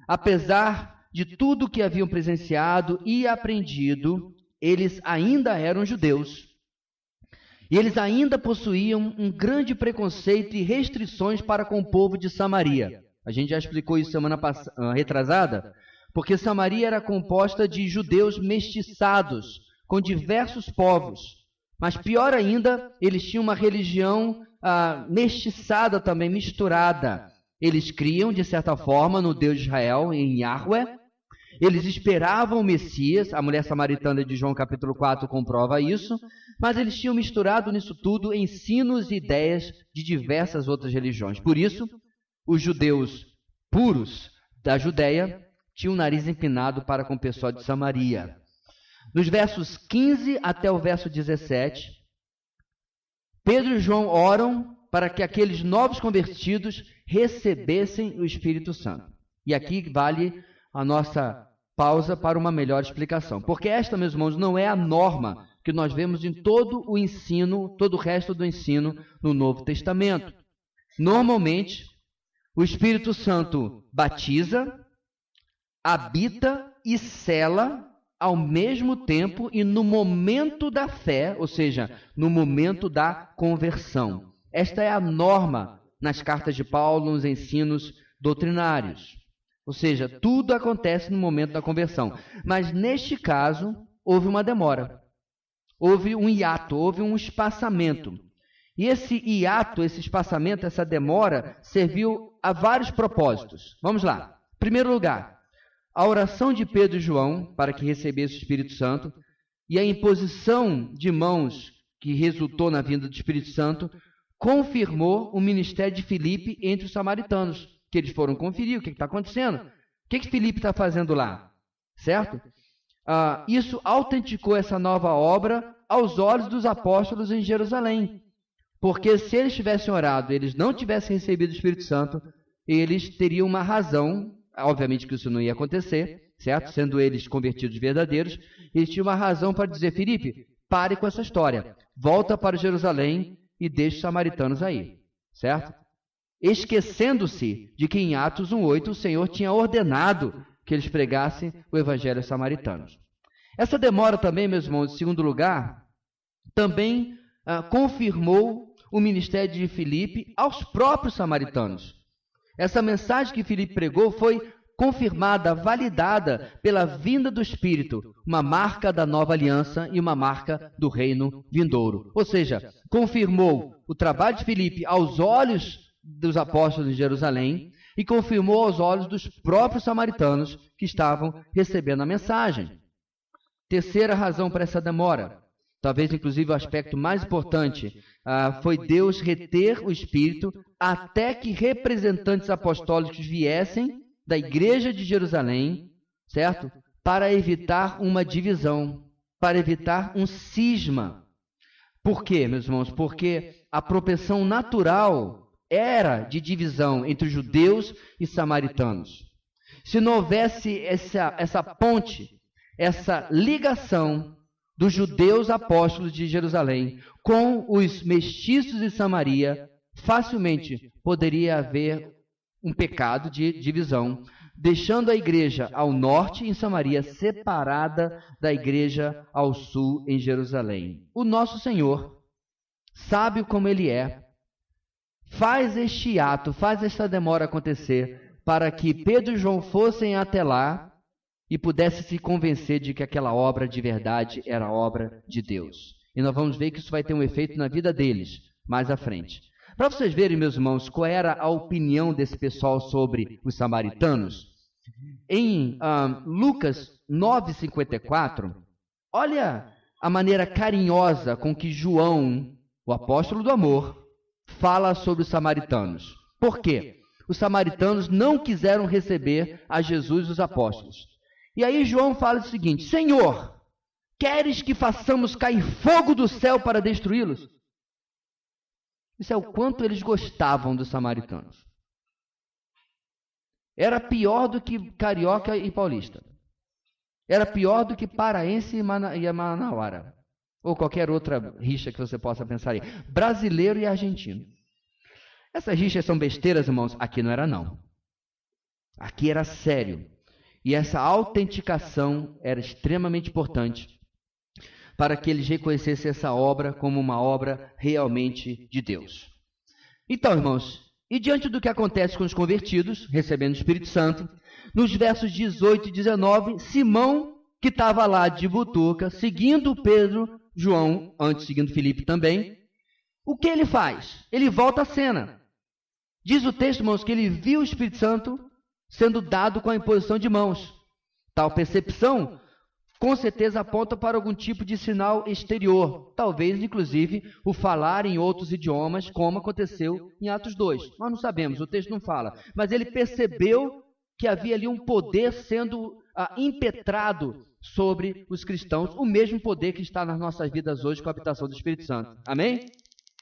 apesar de tudo que haviam presenciado e aprendido, eles ainda eram judeus. E eles ainda possuíam um grande preconceito e restrições para com o povo de Samaria. A gente já explicou isso semana retrasada, porque Samaria era composta de judeus mestiçados com diversos povos. Mas pior ainda, eles tinham uma religião mestiçada também, misturada. Eles criam, de certa forma, no Deus de Israel, em Yahweh. Eles esperavam o Messias, a mulher samaritana de João capítulo 4 comprova isso, mas eles tinham misturado nisso tudo ensinos e ideias de diversas outras religiões. Por isso, os judeus puros da Judéia tinham o nariz empinado para com o pessoal de Samaria. Nos versos 15 até o verso 17, Pedro e João oram para que aqueles novos convertidos recebessem o Espírito Santo. E aqui vale a nossa pausa para uma melhor explicação. Porque esta, meus irmãos, não é a norma que nós vemos em todo o ensino, todo o resto do ensino no Novo Testamento. Normalmente, o Espírito Santo batiza, habita e sela ao mesmo tempo e no momento da fé, ou seja, no momento da conversão. Esta é a norma nas cartas de Paulo, nos ensinos doutrinários. Ou seja, tudo acontece no momento da conversão. Mas neste caso, houve uma demora. Houve um hiato, houve um espaçamento. E esse hiato, esse espaçamento, essa demora, serviu a vários propósitos. Vamos lá. Em primeiro lugar, a oração de Pedro e João para que recebesse o Espírito Santo e a imposição de mãos que resultou na vinda do Espírito Santo confirmou o ministério de Filipe entre os samaritanos, que eles foram conferir o que está acontecendo. O que Filipe está fazendo lá? Certo? Isso autenticou essa nova obra aos olhos dos apóstolos em Jerusalém. Porque se eles tivessem orado, eles não tivessem recebido o Espírito Santo, eles teriam uma razão obviamente que isso não ia acontecer, certo? Sendo eles convertidos verdadeiros, eles tinham uma razão para dizer: Filipe, pare com essa história, volta para Jerusalém e deixe os samaritanos aí, certo? Esquecendo-se de que em Atos 1:8 o Senhor tinha ordenado que eles pregassem o evangelho aos samaritanos. Essa demora também, meus irmãos, em segundo lugar, também confirmou o ministério de Filipe aos próprios samaritanos. Essa mensagem que Filipe pregou foi confirmada, validada pela vinda do Espírito, uma marca da nova aliança e uma marca do reino vindouro. Ou seja, confirmou o trabalho de Filipe aos olhos dos apóstolos de Jerusalém e confirmou aos olhos dos próprios samaritanos que estavam recebendo a mensagem. Terceira razão para essa demora, talvez inclusive o aspecto mais importante, foi Deus reter o Espírito até que representantes apostólicos viessem da igreja de Jerusalém, certo? Para evitar uma divisão, para evitar um cisma. Por quê, meus irmãos? Porque a propensão natural era de divisão entre judeus e samaritanos. Se não houvesse essa ponte, essa ligação dos judeus apóstolos de Jerusalém com os mestiços de Samaria, facilmente poderia haver um pecado de divisão, deixando a igreja ao norte em Samaria separada da igreja ao sul em Jerusalém. O nosso Senhor, sábio como Ele é, faz este ato, faz esta demora acontecer para que Pedro e João fossem até lá e pudessem se convencer de que aquela obra de verdade era obra de Deus. E nós vamos ver que isso vai ter um efeito na vida deles mais à frente. Para vocês verem, meus irmãos, qual era a opinião desse pessoal sobre os samaritanos, em Lucas 9:54, olha a maneira carinhosa com que João, o apóstolo do amor, fala sobre os samaritanos. Por quê? Os samaritanos não quiseram receber a Jesus e os apóstolos. E aí João fala o seguinte: Senhor, queres que façamos cair fogo do céu para destruí-los? Isso é o quanto eles gostavam dos samaritanos. Era pior do que carioca e paulista. Era pior do que paraense e manauara. Ou qualquer outra rixa que você possa pensar aí. Brasileiro e argentino. Essas rixas são besteiras, irmãos? Aqui não era, não. Aqui era sério. E essa autenticação era extremamente importante para que eles reconhecessem essa obra como uma obra realmente de Deus. Então, irmãos, e diante do que acontece com os convertidos, recebendo o Espírito Santo, nos versos 18 e 19, Simão, que estava lá de butuca, seguindo Pedro, João, antes seguindo Filipe também, o que ele faz? Ele volta à cena. Diz o texto, irmãos, que ele viu o Espírito Santo sendo dado com a imposição de mãos. Tal percepção com certeza aponta para algum tipo de sinal exterior, talvez inclusive o falar em outros idiomas, como aconteceu em Atos 2. Nós não sabemos, o texto não fala, mas ele percebeu que havia ali um poder sendo impetrado sobre os cristãos, o mesmo poder que está nas nossas vidas hoje com a habitação do Espírito Santo. Amém?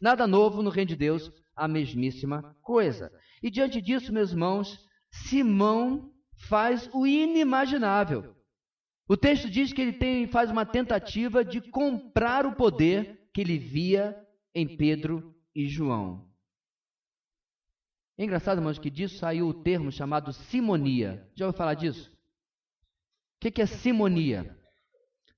Nada novo no reino de Deus, a mesmíssima coisa. E diante disso, meus irmãos, Simão faz o inimaginável. O texto diz que ele faz uma tentativa de comprar o poder que ele via em Pedro e João. É engraçado, irmãos, que disso saiu o termo chamado simonia. Já ouviu falar disso? O que é simonia?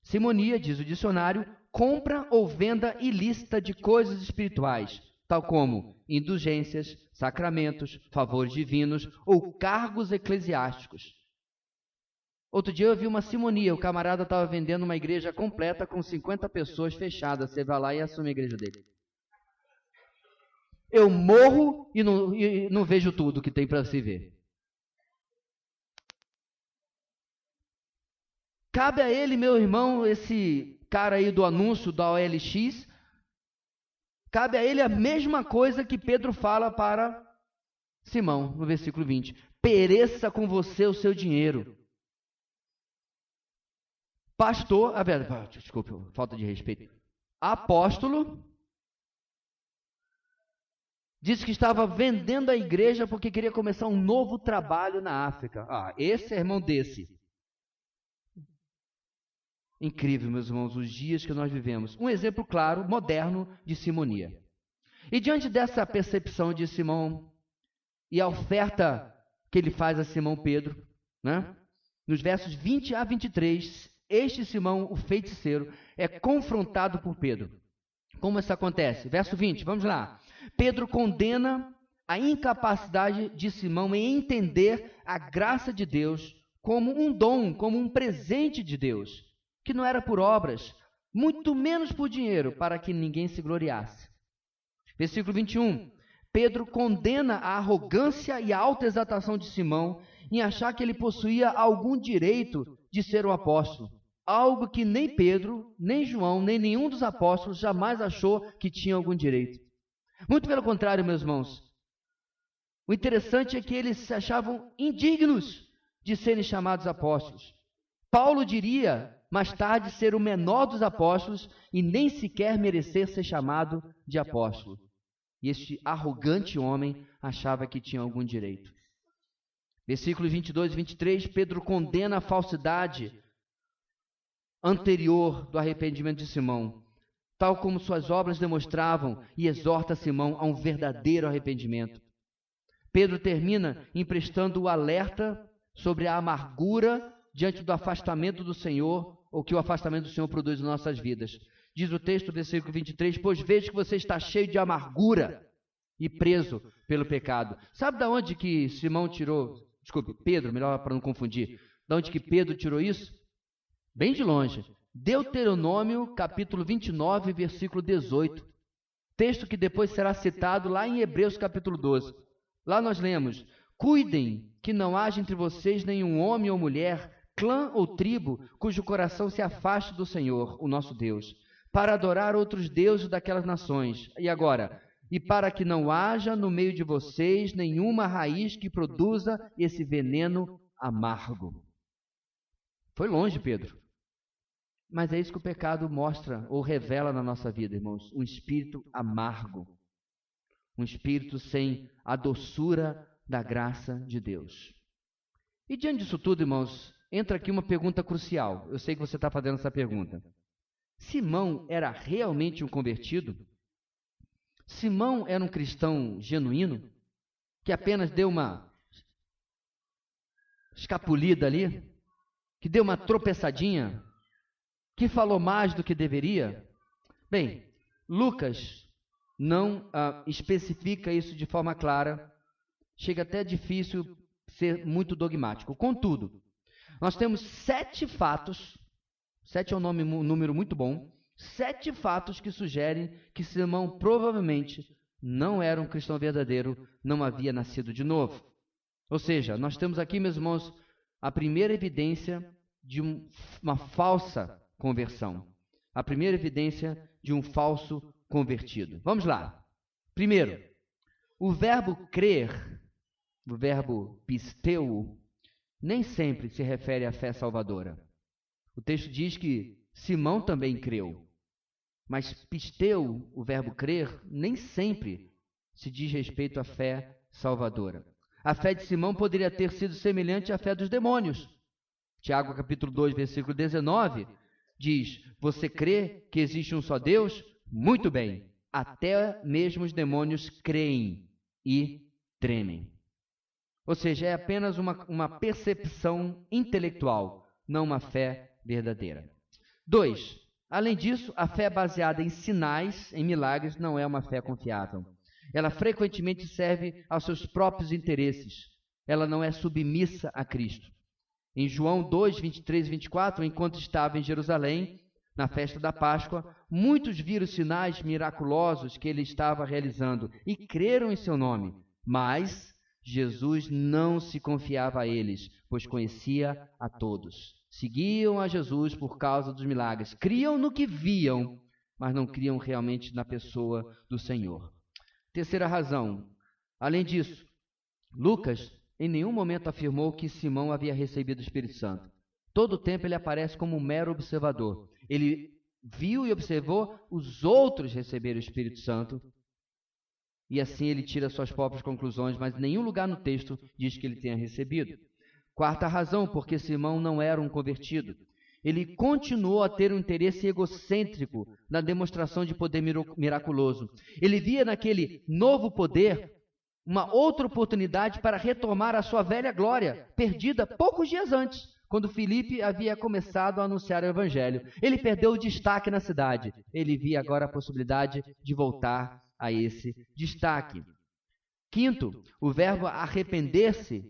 Simonia, diz o dicionário, compra ou venda ilícita de coisas espirituais, tal como indulgências, sacramentos, favores divinos ou cargos eclesiásticos. Outro dia eu vi uma simonia, o camarada estava vendendo uma igreja completa com 50 pessoas fechadas. Você vai lá e assume a igreja dele. Eu morro e não vejo tudo que tem para se ver. Cabe a ele, meu irmão, esse cara aí do anúncio da OLX, cabe a ele a mesma coisa que Pedro fala para Simão, no versículo 20. Pereça com você o seu dinheiro. Pastor, desculpe, falta de respeito. Apóstolo, Disse que estava vendendo a igreja porque queria começar um novo trabalho na África. Esse é irmão desse. Incrível, meus irmãos, os dias que nós vivemos. Um exemplo claro, moderno, de simonia. E diante dessa percepção de Simão e a oferta que ele faz a Simão Pedro, né? Nos versos 20 a 23, este Simão, o feiticeiro, é confrontado por Pedro. Como isso acontece? Verso 20, vamos lá. Pedro condena a incapacidade de Simão em entender a graça de Deus como um dom, como um presente de Deus, que não era por obras, muito menos por dinheiro, para que ninguém se gloriasse. Versículo 21. Pedro condena a arrogância e a autoexaltação de Simão em achar que ele possuía algum direito de ser um apóstolo. Algo que nem Pedro, nem João, nem nenhum dos apóstolos jamais achou que tinha algum direito. Muito pelo contrário, meus irmãos. O interessante é que eles se achavam indignos de serem chamados apóstolos. Paulo diria, mais tarde, ser o menor dos apóstolos e nem sequer merecer ser chamado de apóstolo. E este arrogante homem achava que tinha algum direito. Versículos 22 e 23, Pedro condena a falsidade anterior do arrependimento de Simão, tal como suas obras demonstravam, e exorta Simão a um verdadeiro arrependimento. Pedro termina emprestando o alerta sobre a amargura diante do afastamento do Senhor, ou que o afastamento do Senhor produz em nossas vidas. Diz o texto, versículo 23, pois vejo que você está cheio de amargura e preso pelo pecado. Sabe de onde que Simão tirou, Pedro, melhor para não confundir, de onde que Pedro tirou isso? Bem de longe. Deuteronômio, capítulo 29, versículo 18. Texto que depois será citado lá em Hebreus, capítulo 12. Lá nós lemos, cuidem que não haja entre vocês nenhum homem ou mulher, clã ou tribo, cujo coração se afaste do Senhor, o nosso Deus, para adorar outros deuses daquelas nações. E agora, e para que não haja no meio de vocês nenhuma raiz que produza esse veneno amargo. Foi longe, Pedro. Mas é isso que o pecado mostra ou revela na nossa vida, irmãos. Um espírito amargo. Um espírito sem a doçura da graça de Deus. E diante disso tudo, irmãos, entra aqui uma pergunta crucial. Eu sei que você está fazendo essa pergunta. Simão era realmente um convertido? Simão era um cristão genuíno? Que apenas deu uma escapulida ali? Que deu uma tropeçadinha? Que falou mais do que deveria? Bem, Lucas não especifica isso de forma clara. Chega até difícil ser muito dogmático. Contudo, nós temos 7 fatos, 7 é um número muito bom, 7 fatos que sugerem que Simão provavelmente não era um cristão verdadeiro, não havia nascido de novo. Ou seja, nós temos aqui, meus irmãos, a primeira evidência de uma falsa conversão. A primeira evidência de um falso convertido. Vamos lá. Primeiro, o verbo crer, o verbo pisteu, nem sempre se refere à fé salvadora. O texto diz que Simão também creu. Mas pisteu, o verbo crer, nem sempre se diz respeito à fé salvadora. A fé de Simão poderia ter sido semelhante à fé dos demônios. Tiago capítulo 2, versículo 19, diz, você crê que existe um só Deus? Muito bem, até mesmo os demônios creem e tremem. Ou seja, é apenas uma percepção intelectual, não uma fé verdadeira. 2. Além disso, a fé baseada em sinais, em milagres, não é uma fé confiável. Ela frequentemente serve aos seus próprios interesses. Ela não é submissa a Cristo. Em João 2, 23 e 24, enquanto estava em Jerusalém, na festa da Páscoa, muitos viram os sinais miraculosos que ele estava realizando e creram em seu nome. Mas Jesus não se confiava a eles, pois conhecia a todos. Seguiam a Jesus por causa dos milagres. Criam no que viam, mas não criam realmente na pessoa do Senhor. Terceira razão. Além disso, Lucas em nenhum momento afirmou que Simão havia recebido o Espírito Santo. Todo o tempo ele aparece como um mero observador. Ele viu e observou os outros receberem o Espírito Santo e assim ele tira suas próprias conclusões, mas em nenhum lugar no texto diz que ele tenha recebido. Quarta razão, porque Simão não era um convertido. Ele continuou a ter um interesse egocêntrico na demonstração de poder miraculoso. Ele via naquele novo poder uma outra oportunidade para retomar a sua velha glória, perdida poucos dias antes, quando Filipe havia começado a anunciar o evangelho. Ele perdeu o destaque na cidade. Ele via agora a possibilidade de voltar a esse destaque. Quinto, o verbo arrepender-se,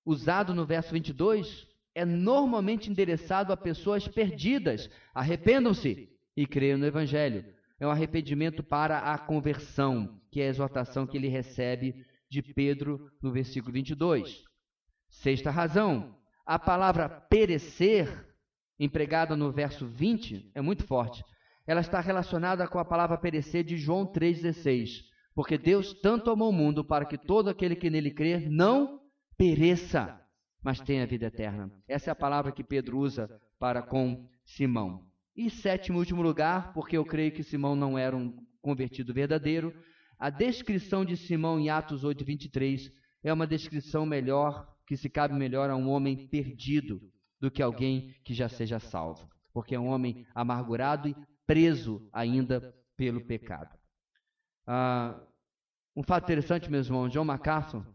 usado no verso 22, é normalmente endereçado a pessoas perdidas. Arrependam-se e creiam no evangelho. É um arrependimento para a conversão, que é a exortação que ele recebe de Pedro no versículo 22. Sexta razão, a palavra perecer, empregada no verso 20, é muito forte. Ela está relacionada com a palavra perecer de João 3,16. Porque Deus tanto amou o mundo para que todo aquele que nele crer não pereça, mas tenha vida eterna. Essa é a palavra que Pedro usa para com Simão. E sétimo e último lugar, porque eu creio que Simão não era um convertido verdadeiro, a descrição de Simão em Atos 8:23 é uma descrição melhor, que se cabe melhor a um homem perdido do que alguém que já seja salvo, porque é um homem amargurado e preso ainda pelo pecado. Um fato interessante, meus irmãos, John MacArthur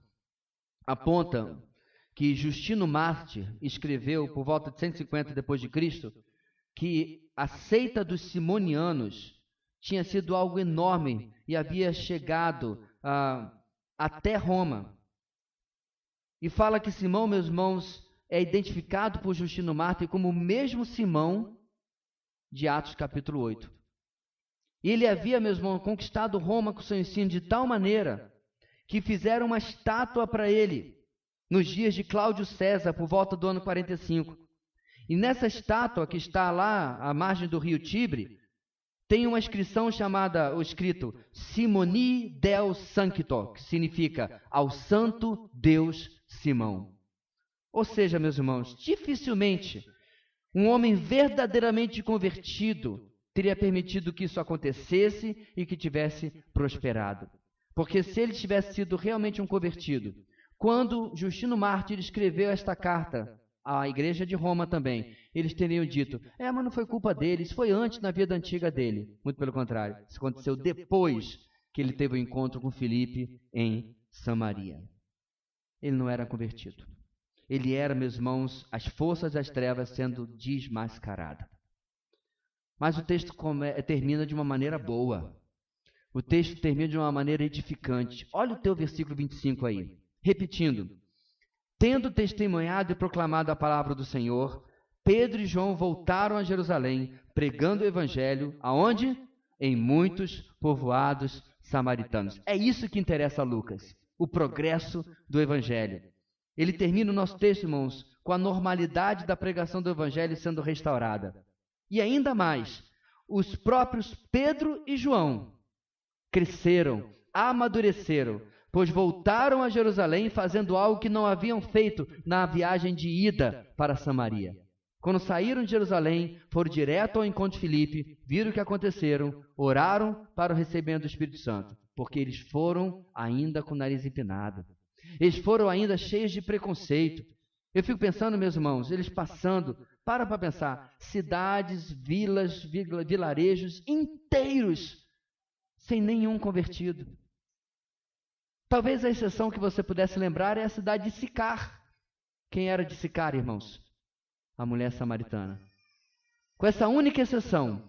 aponta que Justino Mártir escreveu por volta de 150 depois de Cristo que a seita dos simonianos tinha sido algo enorme e havia chegado até Roma. E fala que Simão, meus irmãos, é identificado por Justino Mártir como o mesmo Simão de Atos capítulo 8. E ele havia, meus irmãos, conquistado Roma com seu ensino de tal maneira que fizeram uma estátua para ele nos dias de Cláudio César, por volta do ano 45. E nessa estátua que está lá à margem do rio Tibre, tem uma inscrição chamada, o escrito Simoni Del Sancto, que significa ao Santo Deus Simão. Ou seja, meus irmãos, dificilmente um homem verdadeiramente convertido teria permitido que isso acontecesse e que tivesse prosperado. Porque se ele tivesse sido realmente um convertido, quando Justino Mártir escreveu esta carta à igreja de Roma também, eles teriam dito, mas não foi culpa dele, isso foi antes na vida antiga dele. Muito pelo contrário, isso aconteceu depois que ele teve o encontro com Filipe em Samaria. Ele não era convertido. Ele era, meus irmãos, as forças das trevas sendo desmascaradas. Mas o texto termina de uma maneira boa. O texto termina de uma maneira edificante. Olha o teu versículo 25 aí. Repetindo. Tendo testemunhado e proclamado a palavra do Senhor, Pedro e João voltaram a Jerusalém, pregando o evangelho, aonde? Em muitos povoados samaritanos. É isso que interessa a Lucas, o progresso do evangelho. Ele termina o nosso texto, irmãos, com a normalidade da pregação do evangelho sendo restaurada. E ainda mais, os próprios Pedro e João cresceram, amadureceram, pois voltaram a Jerusalém fazendo algo que não haviam feito na viagem de ida para Samaria. Quando saíram de Jerusalém, foram direto ao encontro de Filipe, viram o que aconteceram, oraram para o recebimento do Espírito Santo, porque eles foram ainda com o nariz empinado. Eles foram ainda cheios de preconceito. Eu fico pensando, meus irmãos, eles passando, para pensar, cidades, vilas, vilarejos inteiros, sem nenhum convertido. Talvez a exceção que você pudesse lembrar é a cidade de Sicar. Quem era de Sicar, irmãos? A mulher samaritana. Com essa única exceção,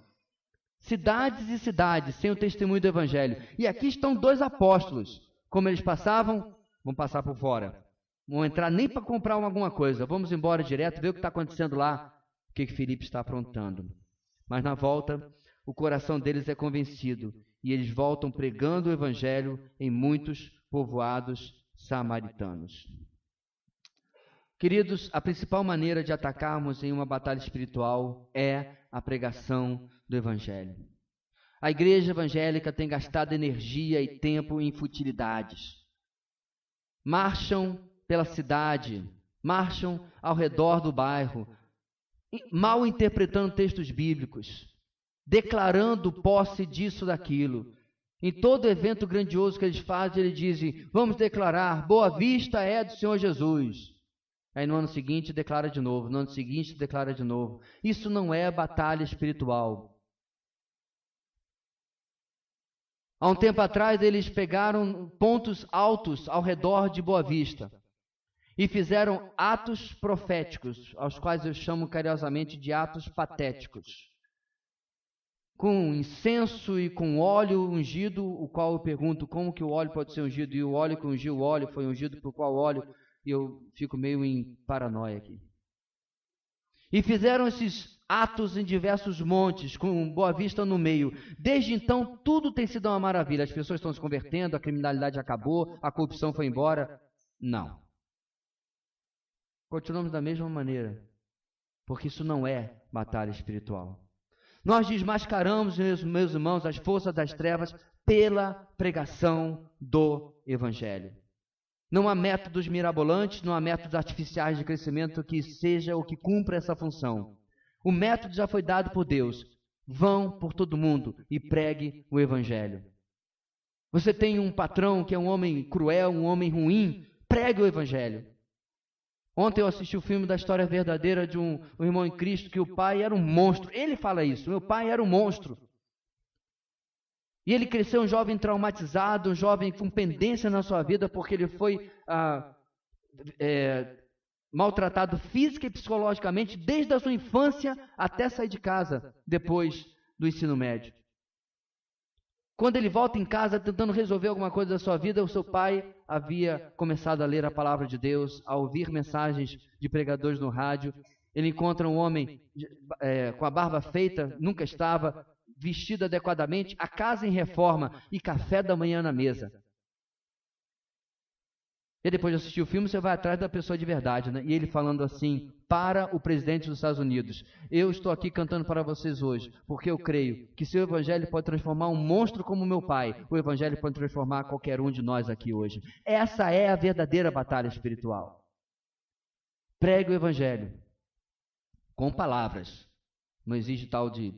cidades e cidades sem o testemunho do Evangelho. E aqui estão dois apóstolos. Como eles passavam, vão passar por fora. Vão entrar nem para comprar alguma coisa. Vamos embora direto, ver o que está acontecendo lá, o que Filipe está aprontando. Mas na volta, o coração deles é convencido. E eles voltam pregando o Evangelho em muitos povoados samaritanos. Queridos, a principal maneira de atacarmos em uma batalha espiritual é a pregação do Evangelho. A igreja evangélica tem gastado energia e tempo em futilidades. Marcham pela cidade, marcham ao redor do bairro, mal interpretando textos bíblicos, declarando posse disso, daquilo, Em todo evento grandioso que eles fazem, eles dizem, vamos declarar, Boa Vista é do Senhor Jesus. Aí no ano seguinte declara de novo, no ano seguinte declara de novo. Isso não é batalha espiritual. Há um tempo atrás eles pegaram pontos altos ao redor de Boa Vista e fizeram atos proféticos, aos quais eu chamo carinhosamente de atos patéticos. Com incenso e com óleo ungido, o qual eu pergunto como que o óleo pode ser ungido, e o óleo que ungiu o óleo foi ungido por qual óleo, e eu fico meio em paranoia aqui. E fizeram esses atos em diversos montes, com Boa Vista no meio. Desde então, tudo tem sido uma maravilha. As pessoas estão se convertendo, a criminalidade acabou, a corrupção foi embora. Não. Continuamos da mesma maneira, porque isso não é batalha espiritual. Nós desmascaramos, meus irmãos, as forças das trevas pela pregação do Evangelho. Não há métodos mirabolantes, não há métodos artificiais de crescimento que seja o que cumpra essa função. O método já foi dado por Deus. Vão por todo mundo e pregue o Evangelho. Você tem um patrão que é um homem cruel, um homem ruim, pregue o Evangelho. Ontem eu assisti o filme da história verdadeira de um irmão em Cristo que o pai era um monstro. Ele fala isso, meu pai era um monstro. E ele cresceu um jovem traumatizado, um jovem com pendência na sua vida, porque ele foi maltratado física e psicologicamente desde a sua infância até sair de casa, depois do ensino médio. Quando ele volta em casa tentando resolver alguma coisa da sua vida, o seu pai havia começado a ler a palavra de Deus, a ouvir mensagens de pregadores no rádio. Ele encontra um homem com a barba feita, nunca estava, vestido adequadamente, a casa em reforma e café da manhã na mesa. E depois de assistir o filme, você vai atrás da pessoa de verdade, né? E ele falando assim, para o presidente dos Estados Unidos, eu estou aqui cantando para vocês hoje, porque eu creio que se o Evangelho pode transformar um monstro como meu pai, o Evangelho pode transformar qualquer um de nós aqui hoje. Essa é a verdadeira batalha espiritual. Pregue o Evangelho com palavras. Não existe tal de,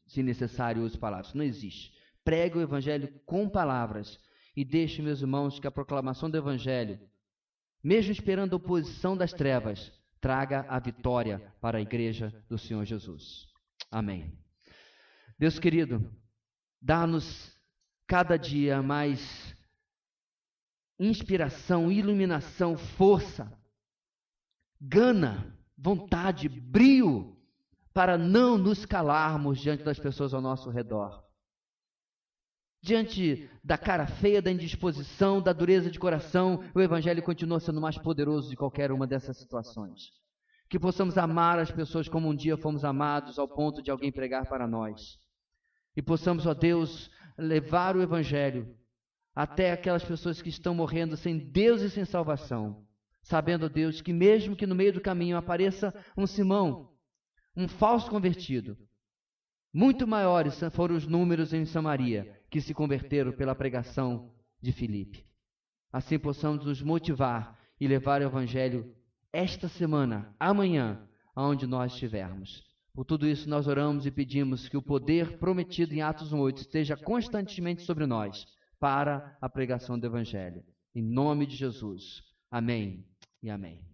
se necessário, use palavras. Não existe. Pregue o Evangelho com palavras e deixe, meus irmãos, que a proclamação do Evangelho, mesmo esperando a oposição das trevas, traga a vitória para a igreja do Senhor Jesus. Amém. Deus querido, dá-nos cada dia mais inspiração, iluminação, força, gana, vontade, brio, para não nos calarmos diante das pessoas ao nosso redor. Diante da cara feia, da indisposição, da dureza de coração, o Evangelho continua sendo mais poderoso de qualquer uma dessas situações. Que possamos amar as pessoas como um dia fomos amados, ao ponto de alguém pregar para nós. E possamos, ó Deus, levar o Evangelho até aquelas pessoas que estão morrendo sem Deus e sem salvação. Sabendo, ó Deus, que mesmo que no meio do caminho apareça um Simão, um falso convertido, muito maiores foram os números em Samaria que se converteram pela pregação de Filipe. Assim possamos nos motivar e levar o Evangelho esta semana, amanhã, aonde nós estivermos. Por tudo isso nós oramos e pedimos que o poder prometido em Atos 1:8 esteja constantemente sobre nós para a pregação do Evangelho. Em nome de Jesus. Amém e amém.